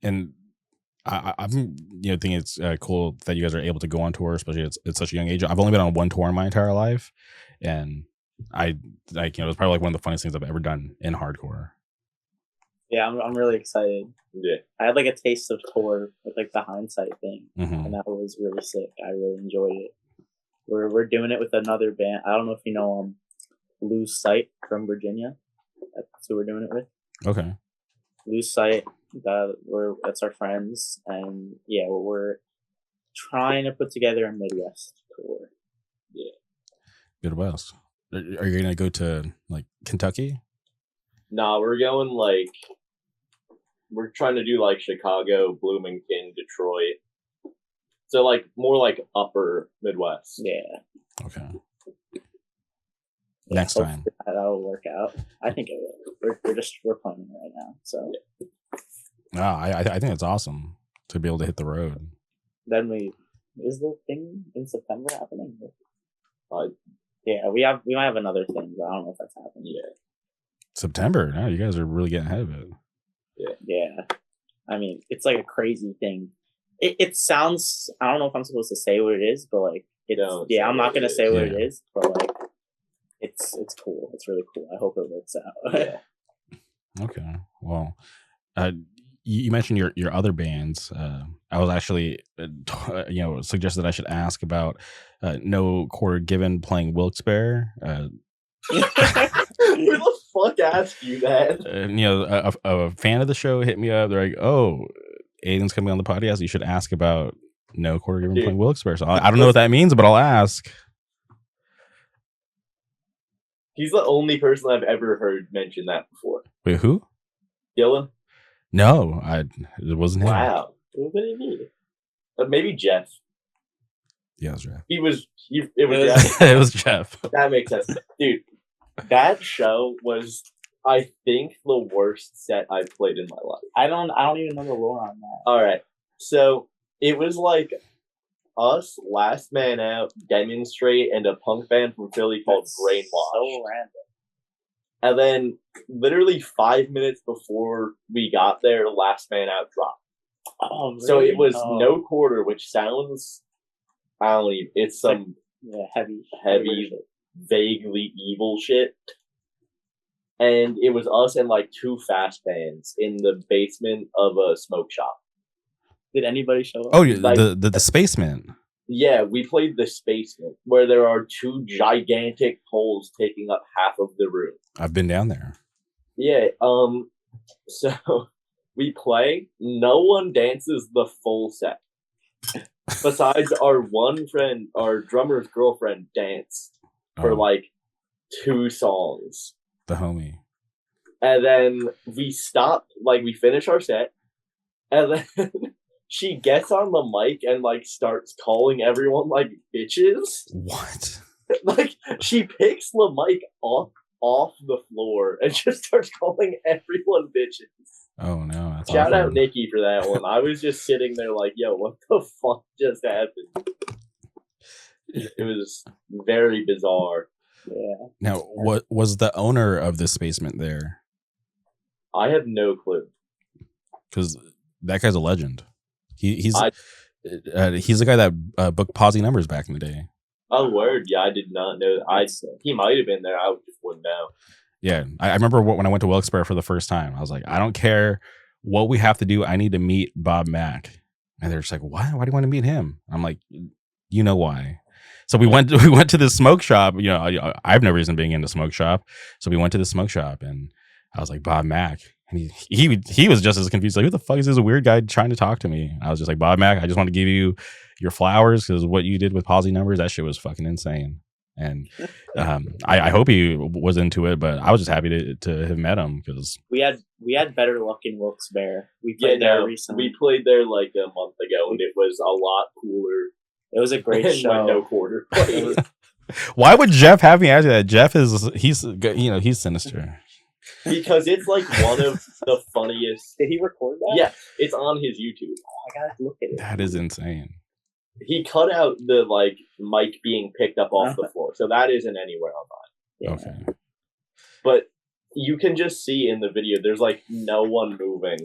and I'm thinking it's cool that you guys are able to go on tour, especially at such a young age. I've only been on one tour in my entire life, and it's probably one of the funniest things I've ever done in hardcore. Yeah, I'm really excited. Yeah, I had a taste of tour with the hindsight thing, Mm-hmm. and that was really sick. I really enjoyed it. We're doing it with another band. I don't know if you know Lose Sight from Virginia. That's who we're doing it with. Okay. Lose Sight. That's our friends, and yeah, we're trying to put together a Midwest tour. Yeah. Midwest. Are you gonna go to Kentucky? nah, we're going we're trying to do Chicago, Bloomington, Detroit. So more upper Midwest. Yeah. Okay. Next time. That'll work out. I think it will. We're planning right now. So I think it's awesome to be able to hit the road. then is the thing in September happening? Yeah, we might have another thing, but I don't know if that's happening yet. September. No, you guys are really getting ahead of it. Yeah. I mean, it's a crazy thing. It sounds. I don't know if I'm supposed to say what it is, but I'm not gonna say what it is, but it's cool. It's really cool. I hope it works out. Yeah. Okay. Well, you mentioned your other bands. I was actually, suggested I should ask about No Quarter Given playing Wilkes-Barre. Who the fuck asked you that? A fan of the show hit me up. They're like, "Oh, Aiden's coming on the podcast. You should ask about No Quarter Given playing Wilkes-Barre." So I don't know what that means, but I'll ask. He's the only person I've ever heard mention that before. Wait, who? Dylan? No, it wasn't him. Wow. What did he mean? Maybe Jeff. Yeah, it was Jeff. It was Jeff. It was Jeff. That makes sense. Dude, that show was, I think, the worst set I've played in my life. I don't even know the lore on that. Alright. So it was like us, Last Man Out, Demonstrate, and a punk band from Philly called Brainwash. So random. And then literally 5 minutes before we got there, Last Man Out dropped. Oh, really? So it was No Quarter, which sounds, I don't even, it's some heavy, vaguely evil shit. And it was us and like two fast bands in the basement of a smoke shop. Did anybody show up? Oh, like, the Spaceman. Yeah, we played the Spaceman, where there are two gigantic poles taking up half of the room. I've been down there. Yeah, so we play, no one dances the full set. Besides our one friend, our drummer's girlfriend danced for like 2 songs. The homie. And then we stopped, like we finish our set, and then she gets on the mic and like starts calling everyone like bitches. What? Like she picks the mic off the floor and just starts calling everyone bitches. Oh no! That's Shout awkward. out Nikki for that one. I was just sitting there like, yo, what the fuck just happened? It was very bizarre. Yeah. Now, what was the owner of this basement there? I have no clue. Because that guy's a legend. He's the guy that booked Posy Numbers back in the day. Oh, word. Yeah, I did not know. He might have been there. I just wouldn't know. Yeah, I remember when I went to Wilkes-Barre for the first time. I was like, I don't care what we have to do. I need to meet Bob Mack. And they're just like, what? Why do you want to meet him? I'm like, you know why. So we went to this smoke shop. You know, I have no reason being in the smoke shop. So we went to the smoke shop, and I was like, Bob Mack. And he was just as confused. Like, who the fuck is this weird guy trying to talk to me? I was just like, Bob Mack, I just want to give you your flowers because what you did with Posy Numbers, that shit was fucking insane. And I hope he was into it, but I was just happy to have met him because we had better luck in Wilkes-Barre. We played there recently. We played there like a month ago, and it was a lot cooler. It was a great show. No Quarter. Why would Jeff have me ask you that? Jeff he's sinister. Because it's like one of the funniest. Did he record that? Yeah, it's on his YouTube. Oh, I gotta look at it. That is insane. He cut out the like mic being picked up off the floor, so that isn't anywhere online. Yeah. Okay. But you can just see in the video, there's like no one moving.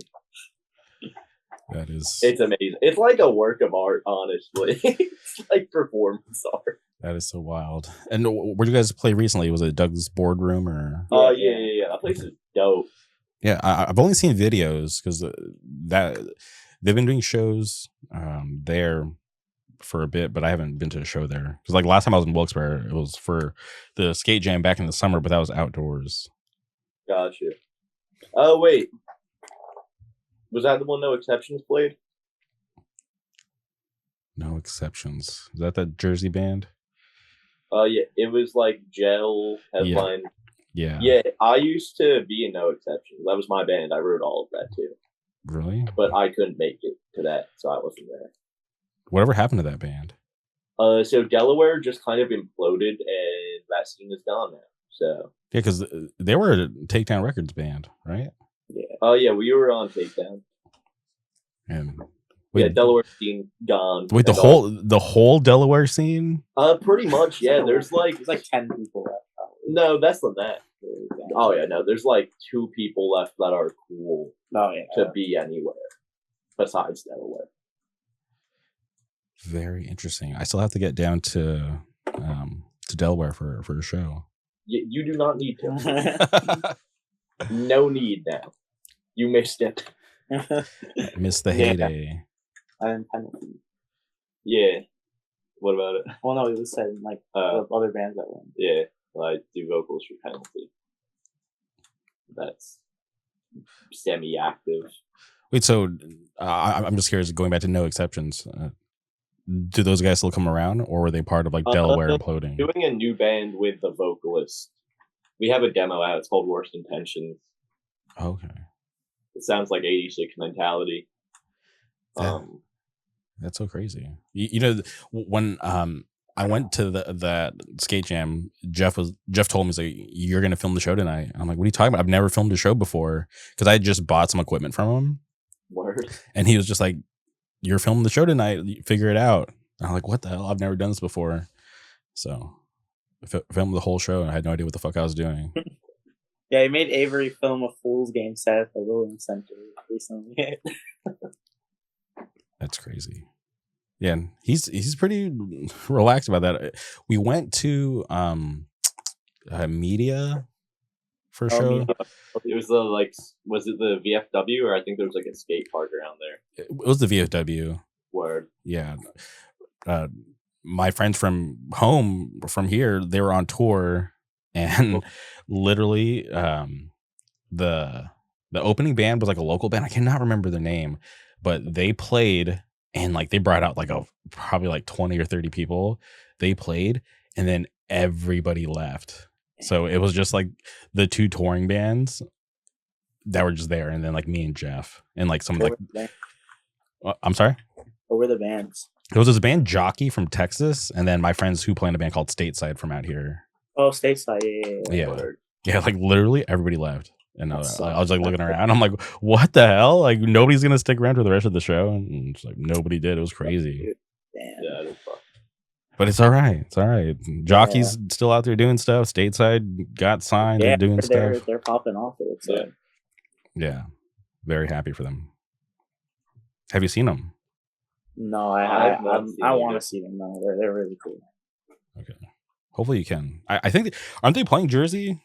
That is. It's amazing. It's like a work of art, honestly. It's like performance art. That is so wild. And where did you guys play recently? Was it Doug's Boardroom or? Oh yeah. That place is dope. Yeah, I've only seen videos because that they've been doing shows there for a bit, but I haven't been to a show there. Because like last time I was in Wilkes-Barre, it was for the skate jam back in the summer, but that was outdoors. Gotcha. Oh wait, was that the one No Exceptions played? No Exceptions. Is that Jersey band? Yeah, it was like Gel headline. Yeah. I used to be in No Exceptions. That was my band. I wrote all of that too. Really? But I couldn't make it to that, so I wasn't there. Whatever happened to that band? So Delaware just kind of imploded, and that scene is gone now. So yeah, because they were a Takedown Records band, right? Yeah. Oh yeah, we were on Takedown. And Delaware scene gone. Wait, the whole Delaware scene? Pretty much. Yeah, there's 10 people left. No, less than that. Oh yeah, no, there's like 2 people left that are cool. To be anywhere besides Delaware. Very interesting. I still have to get down to Delaware for a show. You do not need to. No need now. You missed it. Missed the heyday. I'm penalty. Yeah. What about it? Well, no, it was said like other bands that won. Yeah, I do vocals for penalty. That's semi-active. Wait, so I'm just curious. Going back to No Exceptions, do those guys still come around, or were they part of like Delaware imploding? Doing a new band with the vocalist. We have a demo out. It's called Worst Intentions. Okay. It sounds like 86 mentality. That's so crazy. You know, when I went to that skate jam, Jeff told me, he's like, "You're gonna film the show tonight." I'm like, "What are you talking about? I've never filmed a show before," because I had just bought some equipment from him. Word. And he was just like, "You're filming the show tonight. Figure it out." And I'm like, "What the hell? I've never done this before." So I filmed the whole show, and I had no idea what the fuck I was doing. Yeah, he made Avery film a Fool's Game set at the Williams Center recently. That's crazy. Yeah, he's pretty relaxed about that. We went to media for a show. It was was it the VFW, or I think there was like a skate park around there? It was the VFW. Word. Yeah. My friends from home, from here, they were on tour, and literally the opening band was like a local band. I cannot remember their name, but they played, and like they brought out like probably like 20 or 30 people. They played, and then everybody left. So it was just like the two touring bands that were just there, and then like me and Jeff, and like some like I'm sorry? What were the bands? It was this band Jockey from Texas, and then my friends who play in a band called Stateside from out here. Oh, Stateside, Yeah, like literally everybody left. And I was like looking around. I'm like, what the hell? Like nobody's gonna stick around for the rest of the show. And it's like nobody did. It was crazy. Damn. Yeah, that's fun. But it's all right. It's all right. Jockey's still out there doing stuff. Stateside got signed and doing stuff. They're popping off it. So. Yeah. Very happy for them. Have you seen them? No, I want to see them. No, they're really cool. Okay. Hopefully you can. I think aren't they playing Jersey?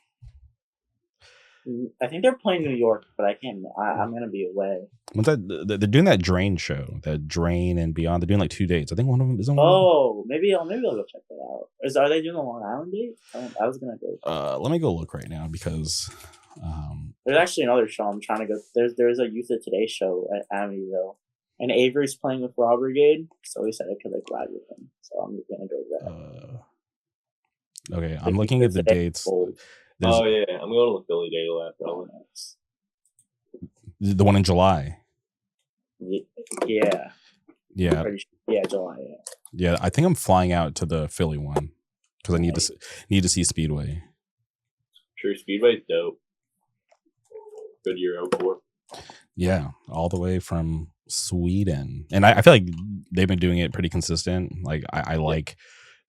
I think they're playing New York, but I can't. I'm gonna be away. What's that? They're doing that Drain show, that Drain and Beyond. They're doing like 2 dates. I think one of them is on. Oh, maybe I'll go check that out. Are they doing the Long Island date? I was gonna go. Let me go look right now because there's actually another show I'm trying to go. There's a Youth of Today show at Amityville, and Avery's playing with Raw Brigade, so he said I could like ride with him. So I'm gonna go to that. Okay, I'm looking at the dates. Oh yeah, I'm going to the Philly date after. The one in July. Yeah. Yeah. Yeah, July. Yeah, I think I'm flying out to the Philly one because I need to see Speedway. Sure, Speedway's dope. Good Euro tour. Yeah, all the way from Sweden, and I feel like they've been doing it pretty consistent. Like I like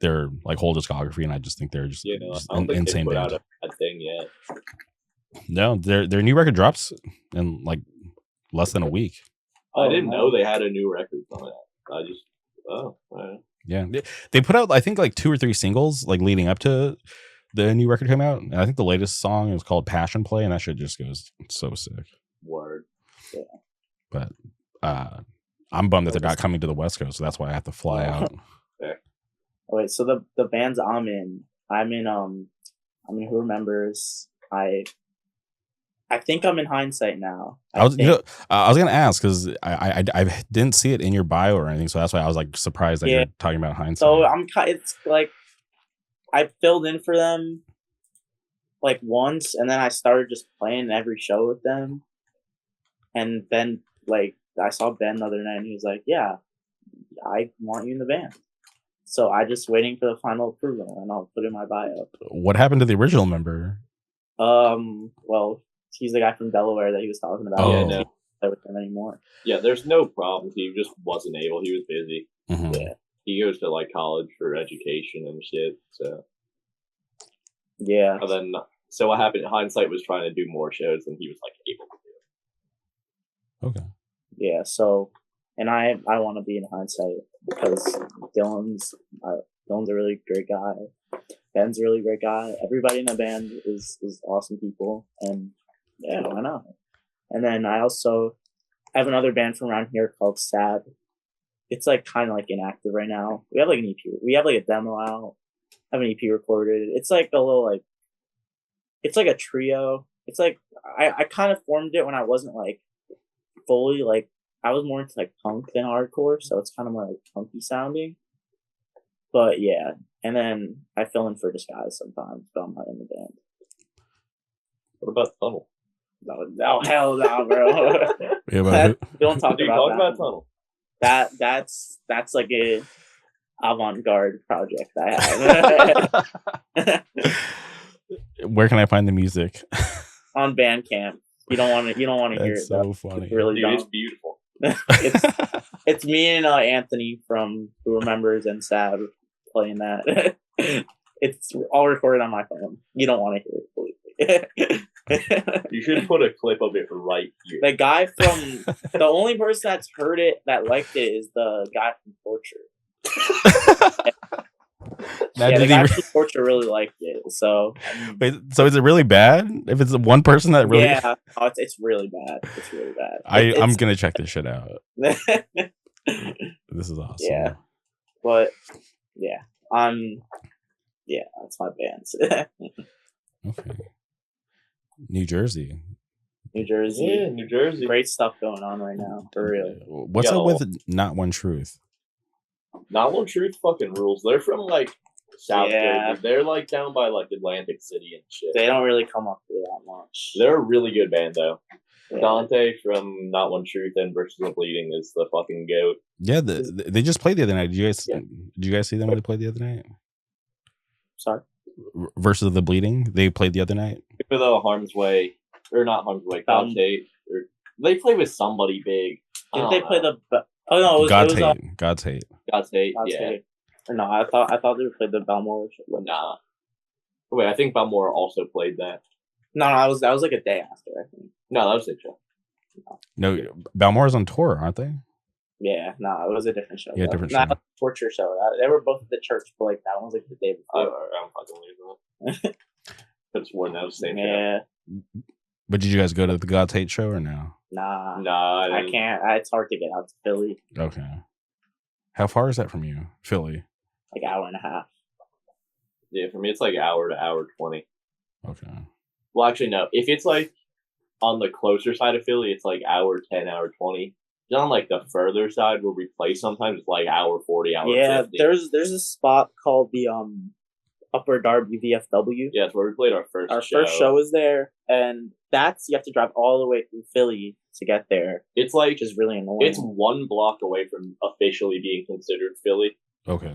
their like whole discography, and I just think they're just, I don't think insane they put band. out a thing yet. No, their new record drops in like less than a week. I didn't know they had a new record coming out. I just all right. Yeah, they put out I think like 2 or 3 singles like leading up to the new record came out, and I think the latest song is called Passion Play, and that shit just goes so sick. Word. Yeah. But I'm bummed that they're not coming to the West Coast, so that's why I have to fly out. Oh, wait, so the bands I'm in Who Remembers. I think I'm in Hindsight now. I was gonna ask because I didn't see it in your bio or anything, so that's why I was like surprised that you're talking about Hindsight. So it's like I filled in for them like once, and then I started just playing every show with them, and then like I saw Ben the other night, and he was like, "Yeah, I want you in the band." So I just waiting for the final approval, and I'll put in my bio. What happened to the original member? Well, he's the guy from Delaware that he was talking about. Oh, yeah, no. Not with him anymore. Yeah, there's no problem. He just wasn't able. He was busy. Mm-hmm. Yeah, he goes to like college for education and shit. So yeah. And then so what happened? Hindsight was trying to do more shows than he was like able to do. Okay. Yeah. So, and I want to be in Hindsight because Dylan's a really great guy. Ben's a really great guy. Everybody in the band is awesome people, and yeah, why not? And then I also have another band from around here called Sad. It's like kind of like inactive right now. We have like an EP. We have like a demo out. Have an EP recorded. It's like a little like. It's like a trio. It's like I kind of formed it when I wasn't like fully like I was more into like punk than hardcore, so it's kind of more like punky sounding. But yeah, and then I fill in for Disguise sometimes, but I'm not in the band. What about Tunnel? No, hell no, bro. Yeah, but Don't talk Dude, about talk that. about Tunnel. That's like a avant-garde project I have where can I find the music? on Bandcamp. You don't want to hear That's it. so Though. funny. It's really Dude, it's dumb. beautiful. It's me and Anthony from Who Remembers and Sab playing that. It's all recorded on my phone. You don't want to hear it, believe me. You should put a clip of it right here. The guy from the only person that's heard it that liked it is the guy from Torture. Now, Yeah, the did he guy re- from Torture really liked it. So Wait, so is it really bad? If it's one person that really, yeah, no, it's really bad. It's really bad. I'm gonna check this shit out. This is awesome. Yeah. But yeah, yeah, that's my bands. Okay. New Jersey. New Jersey. Yeah, New Jersey. Great stuff going on right now, for real. What's Yo. up with Not One Truth? Not One Truth fucking rules. They're from like South Yeah. Jersey. They're like down by like Atlantic City and shit. They don't really come up here that much. They're a really good band though. Yeah. Dante from Not One Truth and Versus the Bleeding is the fucking goat. Yeah, they just played the other night. Did Yeah. you guys see them when they played the other night? Sorry. Versus the Bleeding, they played the other night. For the Harm's Way, or not Harm's Way, Dante, or they play with somebody big. Didn't they play the? Oh no, it was God's it was, Hate. God's Hate. God's Hate? God's Yeah. Hate. Or no, I thought they played the Belmore. Nah. Wait, I think Balmore also played that. No, that was like a day after. I think. No, that was the show. No, Balmore's on tour, aren't they? Yeah, no, it was a different show. Yeah, though. different Not show. a Torture show. They were both at the church, but like that one was like the day I before. don't fucking believe that. Could have sworn that was the same show. Yeah, But did you guys go to the God's Hate show or no? nah, Nah, I didn't. can't. It's hard to get out to Philly. Okay. How far is that from you, Philly? Like hour and a half. Yeah, for me it's like hour to hour 20. Okay. Well, actually, no. If it's like on the closer side of Philly, it's like hour 10, hour 20. Just on like the further side where we play sometimes, it's like hour 40, hour Yeah, 50. there's a spot called the Upper Darby VFW. Yeah, it's where we played our first Our show. first show is there, and you have to drive all the way through Philly to get there, It's like, which is really annoying. it's 1 block away from officially being considered Philly. Okay.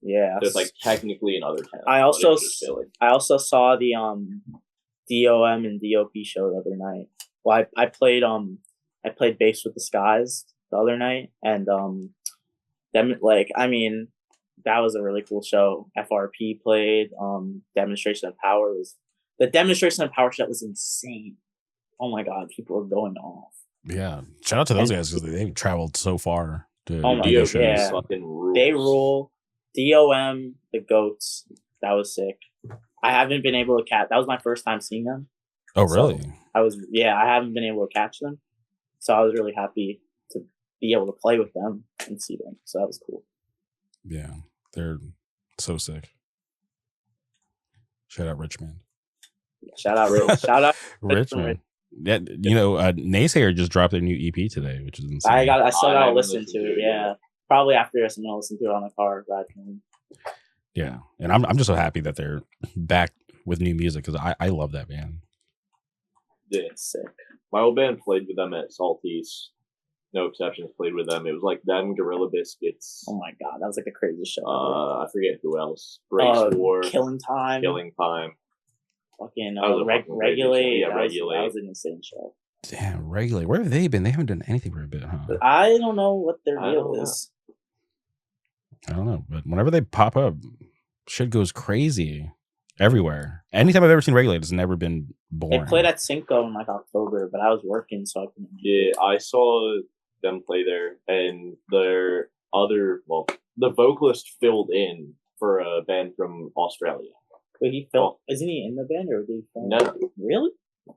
Yeah. So it's like technically another town. I but also it's just Philly. I also saw the DOM and DOP show the other night. Well, I played bass with the Skies the other night, and them like I mean that was a really cool show. FRP played. Demonstration of Power was the Demonstration of Power set was insane. Oh my god, people were going off. Yeah. Shout out to those guys because they've traveled so far to Oh my do God, those shows. yeah. fucking rules. They rule. DOM, the Goats, that was sick. I haven't been able to catch. That was my first time seeing them. Oh, So, really? I haven't been able to catch them. So I was really happy to be able to play with them and see them. So that was cool. Yeah. They're so sick. Shout out Richmond. Shout out, Rich. Shout out. Richmond. Yeah, Naysayer just dropped their new EP today, which is insane. I still gotta haven't listen listened to to it. it Yeah, yet. probably after this, I'm gonna listen to it on the car ride home. Yeah, and I'm just so happy that they're back with new music because I love that band. Yeah. It's sick. My old band played with them at Salties. No exceptions played with them. It was like them, Gorilla Biscuits. Oh my god, that was like the craziest show. I forget who else. Brace War. Killing Time. Killing Time. Fucking That was a fucking crazy show. Regulate. Yeah, That was- Regulate. That was an insane show. Damn, Regulate. Where have they been? They haven't done anything for a bit, huh? I don't know what their I deal don't know. is. I don't know, but whenever they pop up, shit goes crazy everywhere. Anytime I've ever seen Regulate, it's never been They boring. played at Cinco in like October, but I was working, so I couldn't. Yeah, I saw them play there, and their the vocalist filled in for a band from Australia. Wait, he filmed? Isn't he in the band or did he film? No. Really?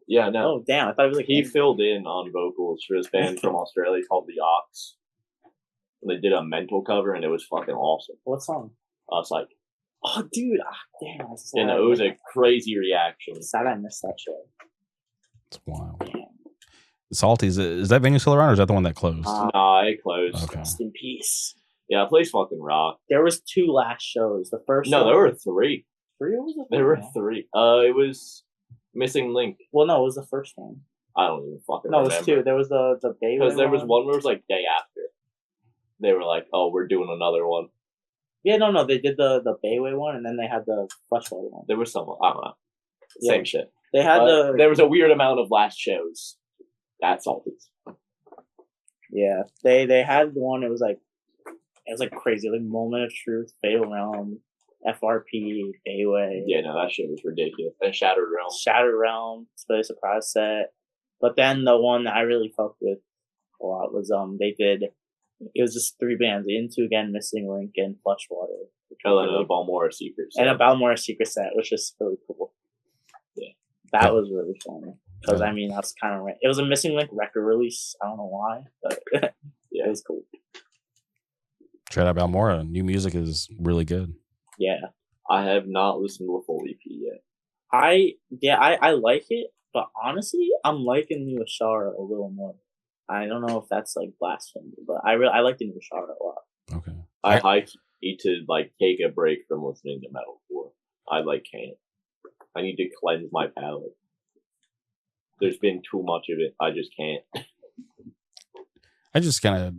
Yeah, no. Oh, damn! I thought it was like He him. filled in on vocals for this band from Australia called The Ox. And they did a mental cover, and it was fucking awesome. What song? It's like, Oh, dude! Damn! That's sad. and it was a crazy reaction. Sad I missed that show. It's wild. Damn. Salty's, is that venue still around or is that the one that closed? Nah, it closed. Okay. Rest in peace. Yeah, the place fucking rocked. There was 2 last shows. The first No, one, there were 3. 3 or was it? There were 3. It was Missing Link. Well, no, it was the first one. I don't even fucking No, it remember. was two. There was the Bayway Because there was one where it was like day after. They were like, "Oh, we're doing another one." Yeah, no, they did the Bayway one, and then they had the Freshwater one. There was some. I don't know. Yeah. Same shit. They had There was a weird amount of last shows. That's all. Yeah, they had one. It was like crazy, like Moment of Truth, Fatal Realm, FRP, Bayway. Yeah, no, that shit was ridiculous. And Shattered Realm. Shattered Realm, Display Surprise Set. But then the one that I really fucked with a lot was they did. It was just 3 bands: Into Again, Missing Link, and Flushwater. Oh, and a Balmora Secret Set. And a Balmora Secret Set, which is really cool. Yeah, that was really funny. Because I mean, that's kind of it was a Missing Link record release. I don't know why, but yeah, it was cool. Try out Balmora. New music is really good. Yeah, I have not listened to a full EP yet. I like it, but honestly, I'm liking New Ashara a little more. I don't know if that's like blasphemy, but I like the New Ashara a lot. Okay. I need to like take a break from listening to metalcore. I like can't. I need to cleanse my palate. There's been too much of it. I just can't. I just kind of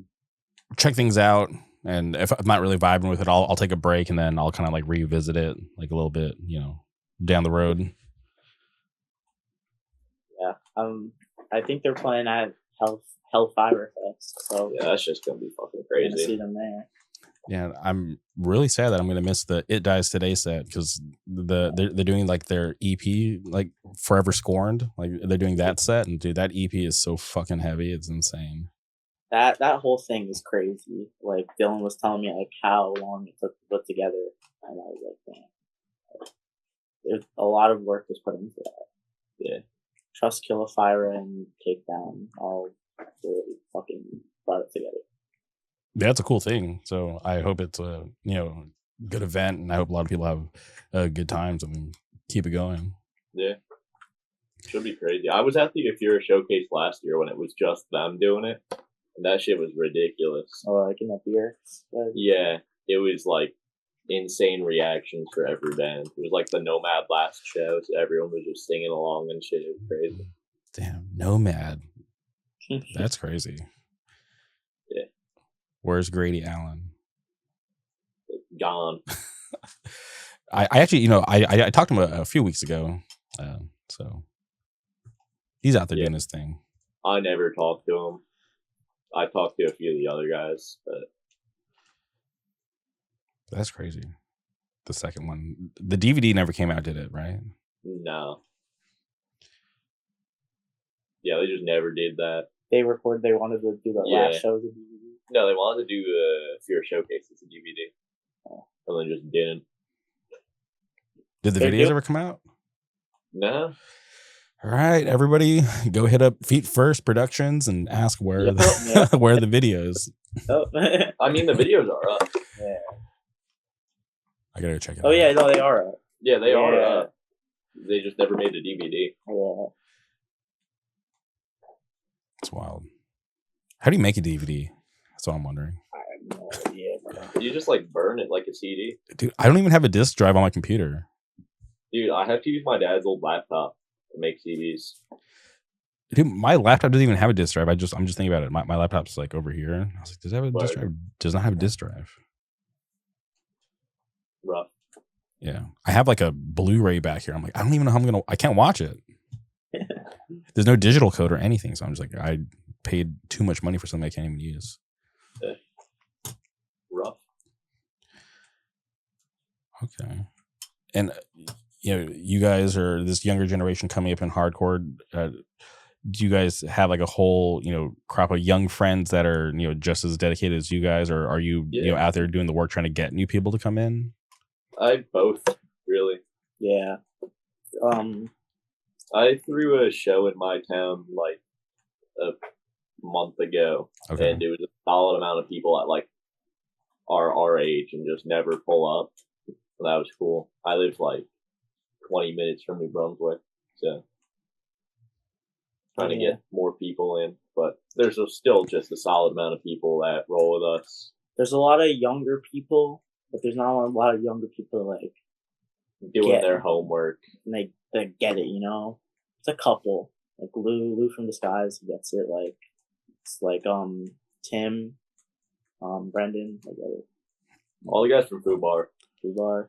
check things out, and if I'm not really vibing with it, I'll take a break, and then I'll kind of like revisit it like a little bit, down the road. Yeah. I think they're playing at Hellfire Fest. So yeah, that's just gonna be fucking we're gonna crazy. see them there. Yeah, I'm really sad that I'm gonna miss the It Dies Today set because they're doing like their EP, like Forever Scorned, like they're doing that set, and dude, that EP is so fucking heavy, it's insane. That whole thing is crazy. Like Dylan was telling me like how long it took to put together, and I was like, man, there's a lot of work was put into that. Yeah, Trust, Killafira, and Takedown all really fucking brought it together. That's a cool thing. So I hope it's a good event, and I hope a lot of people have good times and keep it going. Yeah, should be crazy. I was at the Afura showcase last year when it was just them doing it, and that shit was ridiculous. Oh, like in the beer. Yeah, it was like insane reactions for every band. It was like the Nomad last show, so everyone was just singing along and shit. It was crazy. Damn, Nomad. That's crazy. Yeah. Where's Grady Allen? Gone. I actually, I talked to him a few weeks ago. So he's out there doing his thing. I never talked to him. I talked to a few of the other guys, but that's crazy. The second one, the DVD never came out, did it? Right? no. Yeah, they just never did that. They wanted to do the last show as a DVD. No, they wanted to do a Fear Showcase as a DVD. And then just didn't. Did the videos ever come out? No. All right, everybody, go hit up Feet First Productions and ask where where the videos. Oh. I mean, the videos are up. Yeah. I gotta check it out. Oh yeah, no, they are up. Yeah, they are up. They just never made the DVD. Yeah. It's wild. How do you make a DVD? That's what I'm wondering. I have no idea, bro. You just like burn it like a CD. Dude, I don't even have a disc drive on my computer. Dude, I have to use my dad's old laptop to make CDs. Dude, my laptop doesn't even have a disc drive. I'm just thinking about it. My laptop's like over here. I was like, does it have a disc drive? Does not have a disc drive. Rough. Yeah. I have like a Blu-ray back here. I'm like, I don't even know how I can't watch it. There's no digital code or anything. So I'm just like, I paid too much money for something I can't even use. Rough. Okay. And you guys are this younger generation coming up in hardcore. Do you guys have like a whole crop of young friends that are just as dedicated as you guys, or are you out there doing the work trying to get new people to come in? I both, really. Yeah. I threw a show in my town like a month ago, and it was a solid amount of people at like our age and just never pull up. So that was cool. I live like 20 minutes from New Brunswick, so trying to get more people in. But there's still just a solid amount of people that roll with us. There's a lot of younger people, but there's not a lot of younger people like doing their homework. And they get it, It's a couple. Like Lou from Disguise gets it. Like it's like Tim, Brendan, like All the guys from Fubar. Fubar.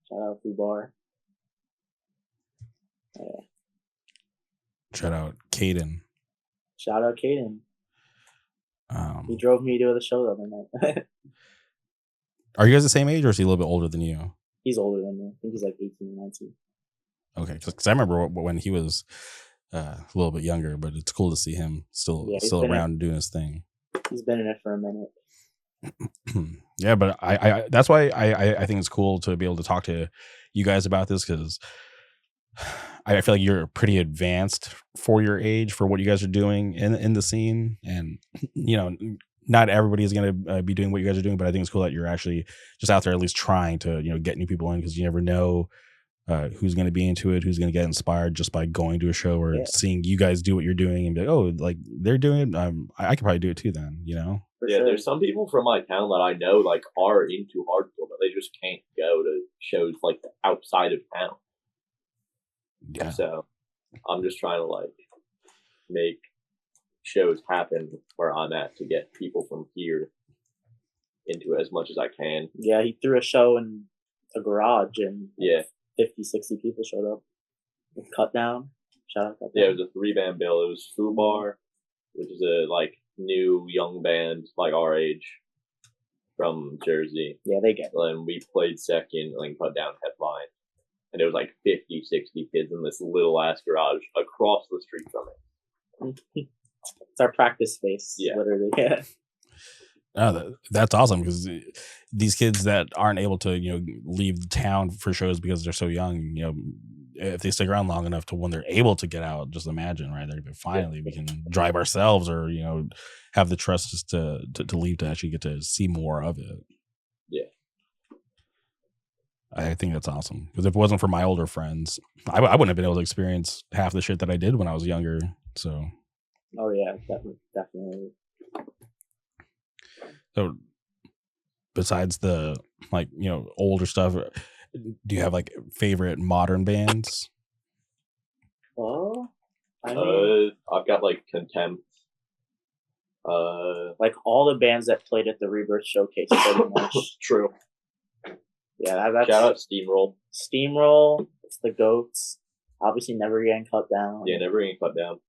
Shout out Fubar. Yeah. Shout out Caden. Shout out Caden. He drove me to the show the other night. Are you guys the same age, or is he a little bit older than you? He's older than me. I think he's like 18 or 19. Okay, because I remember when he was a little bit younger, but it's cool to see him still around doing his thing. He's been in it for a minute. Yeah, but I that's why I think it's cool to be able to talk to you guys about this, because I feel like you're pretty advanced for your age, for what you guys are doing in the scene. And, you know, not everybody is going to be doing what you guys are doing, but I think it's cool that you're actually just out there at least trying to, you know, get new people in, because you never know who's going to be into it, who's going to get inspired just by going to a show or seeing you guys do what you're doing and be like, oh, like they're doing it. I could probably do it too then, you know? Yeah, there's some people from my town that I know like are into hardcore, but they just can't go to shows like outside of town. Yeah. So I'm just trying to like make shows happen where I'm at to get people from here into it as much as I can. Yeah, he threw a show in a garage and 50, 60 people showed up. With Cut Down. Shout out Cut Down. Yeah, it was a 3-band bill. It was Fubar, which is a like new young band like our age from Jersey. Yeah, they get it. And we played second and Cut Down headline. And there was like 50, 60 kids in this little ass garage across the street from it. It's our practice space, literally. Yeah. Oh, that's awesome, because these kids that aren't able to, you know, leave town for shows because they're so young, you know, if they stick around long enough to when they're able to get out, just imagine, right? They're finally we can drive ourselves, or, you know, have the trust just to leave to actually get to see more of it. Yeah. I think that's awesome, because if it wasn't for my older friends, I wouldn't have been able to experience half the shit that I did when I was younger. So. Oh yeah, definitely. So, besides the, like, you know, older stuff, do you have like favorite modern bands? Well, I mean, I've got like Contempt. Like all the bands that played at the Rebirth Showcase, pretty much. True. Yeah, that's shout out Steamroll. Steamroll. It's the Goats. Obviously, Never Getting Cut Down. Yeah, Never Getting Cut Down.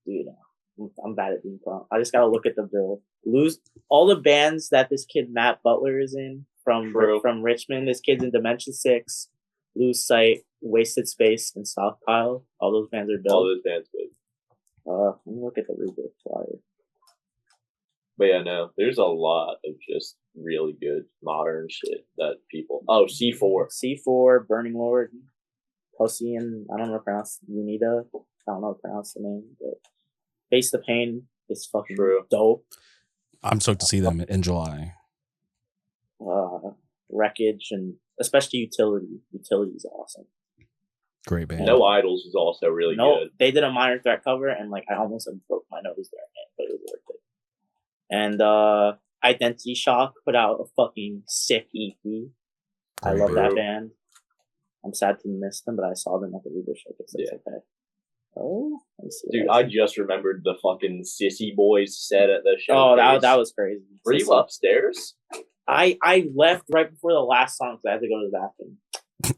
Dude, I'm bad at being fun. I just gotta look at the bill. Lose all the bands that this kid Matt Butler is in from Richmond. This kid's in Dimension 6, Lose Sight, Wasted Space, and Stockpile. All those bands are dope. All those bands good. Let me look at the Rebirth flyer. But yeah, no, there's a lot of just really good modern shit that people. Oh, C4, Burning Lord, Pussy, and I don't know how to pronounce Unida. I don't know how to pronounce the name, but Face the Pain is fucking dope. I'm stoked to see them in July. Wreckage, and especially Utility. Utility is awesome. Great band. No Idols is also really good. They did a Minor Threat cover, and like I almost broke my nose there, man, but it was worth it. And Identity Shock put out a fucking sick EP. I love that band. I'm sad to miss them, but I saw them at the Rebirth Showcase. So it's okay. Oh, dude, I just remembered the fucking Sissy Boys set at the show. Oh, that was crazy. Were you upstairs? I left right before the last song because I had to go to the bathroom.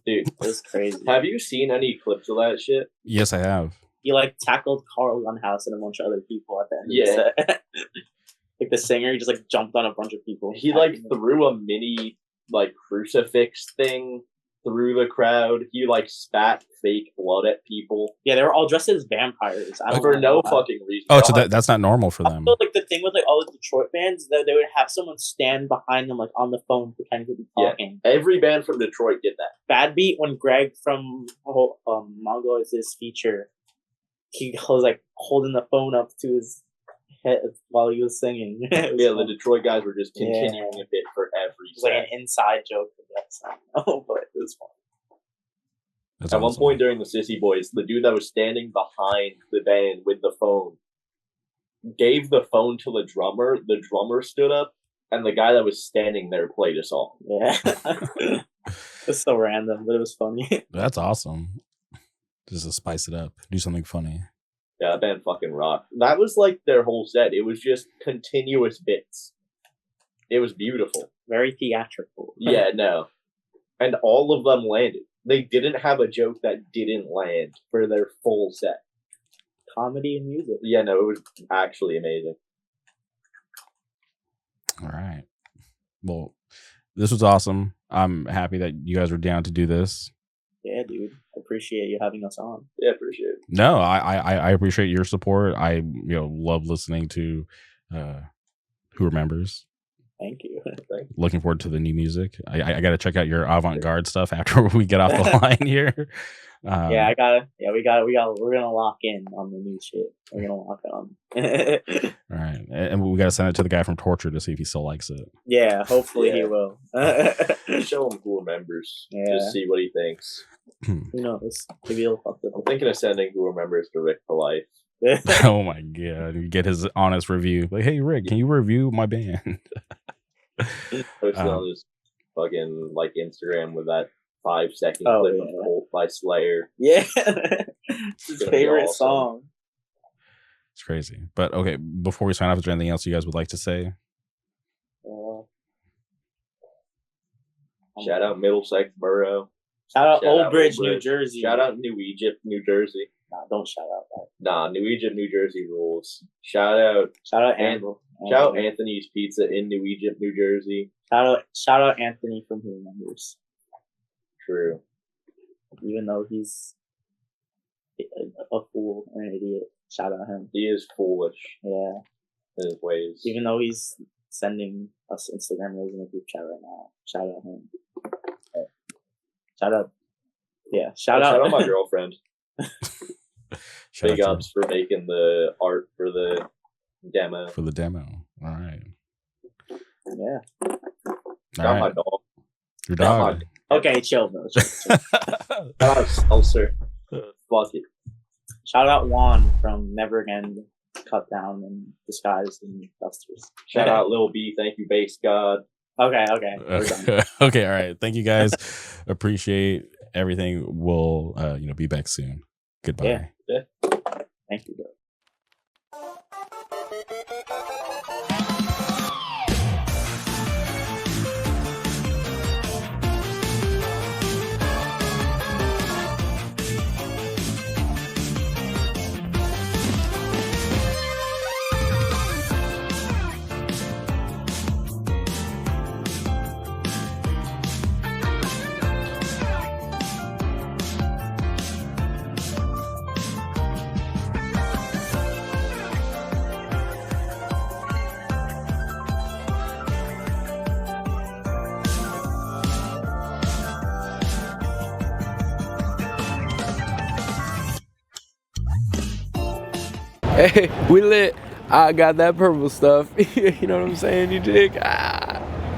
Dude, it was crazy. Have you seen any clips of that shit? Yes, I have. He like tackled Carl Gunhouse and a bunch of other people at the end of the set. Like the singer, he just like jumped on a bunch of people. He like threw a mini like crucifix thing through the crowd. He like spat fake blood at people. Yeah, they were all dressed as vampires. For no fucking reason. Oh, so that's not normal for them. Also, like the thing with like all the Detroit bands, that they would have someone stand behind them like on the phone pretending to be talking. Yeah, every band from Detroit did that. Bad Beat, when Greg from Mongo is his feature, he was like holding the phone up to his head while he was singing. The Detroit guys were just continuing a bit for every. It's like an inside joke for that song. Oh, but it was fun. That's At awesome. one point during the Sissy Boys, the dude that was standing behind the band with the phone gave the phone to the drummer. The drummer stood up, and the guy that was standing there played a song. Yeah. It's so random, but it was funny. That's awesome. Just to spice it up, do something funny. Yeah, that band fucking rocked. That was like their whole set. It was just continuous bits. It was beautiful. Very theatrical. Yeah, no. And all of them landed. They didn't have a joke that didn't land for their full set. Comedy and music. Yeah, no, it was actually amazing. All right. Well, this was awesome. I'm happy that you guys were down to do this. Yeah, dude. Appreciate you having us on. Yeah, appreciate it. No, I appreciate your support. I love listening to Who Remembers. Thank you. Looking forward to the new music. I got to check out your avant-garde stuff after we get off the line here. We're gonna lock in on the new shit. We're gonna lock on. All right, and we got to send it to the guy from Torture to see if he still likes it. Yeah, hopefully he will. Show him Who Remembers. Yeah. Just see what he thinks. Who knows? Maybe he'll fuck with I'm thinking of sending Who Remembers to Rick for life. Oh my god, you get his honest review. Like, hey Rick, can you review my band? Posted on his fucking Instagram with that 5-second clip of Colt by Slayer. Yeah. His favorite awesome. song. It's crazy. But okay, before we sign off, is there anything else you guys would like to say? Shout out Middlesex Borough. Shout out Old Bridge, New Jersey. Shout out New Egypt, New Jersey. Nah, don't shout out that. Nah, New Egypt, New Jersey rules. Shout out Anthony's Pizza in New Egypt, New Jersey. Shout out Anthony from Who Remembers. True. Even though he's a fool and an idiot, shout out him. He is foolish. Yeah. In his ways. Even though he's sending us Instagram reels in the group chat right now, shout out him. Shout out. Yeah, shout out my girlfriend. Shout Big out ups for making the art for the demo. All right. Yeah. Not my dog. Your dog. Okay, chill, bro. Chill. Shout out Seltzer. Fuck it. Shout out Juan from Never Again, Cut Down and Disguised and Dusters. Shout out Lil B. Thank you, Bass God. Okay. We're done. Okay, all right. Thank you guys. Appreciate everything. We'll be back soon. Goodbye. Yeah. Thank you, bro. Hey, we lit. I got that purple stuff. You know what I'm saying? You dig?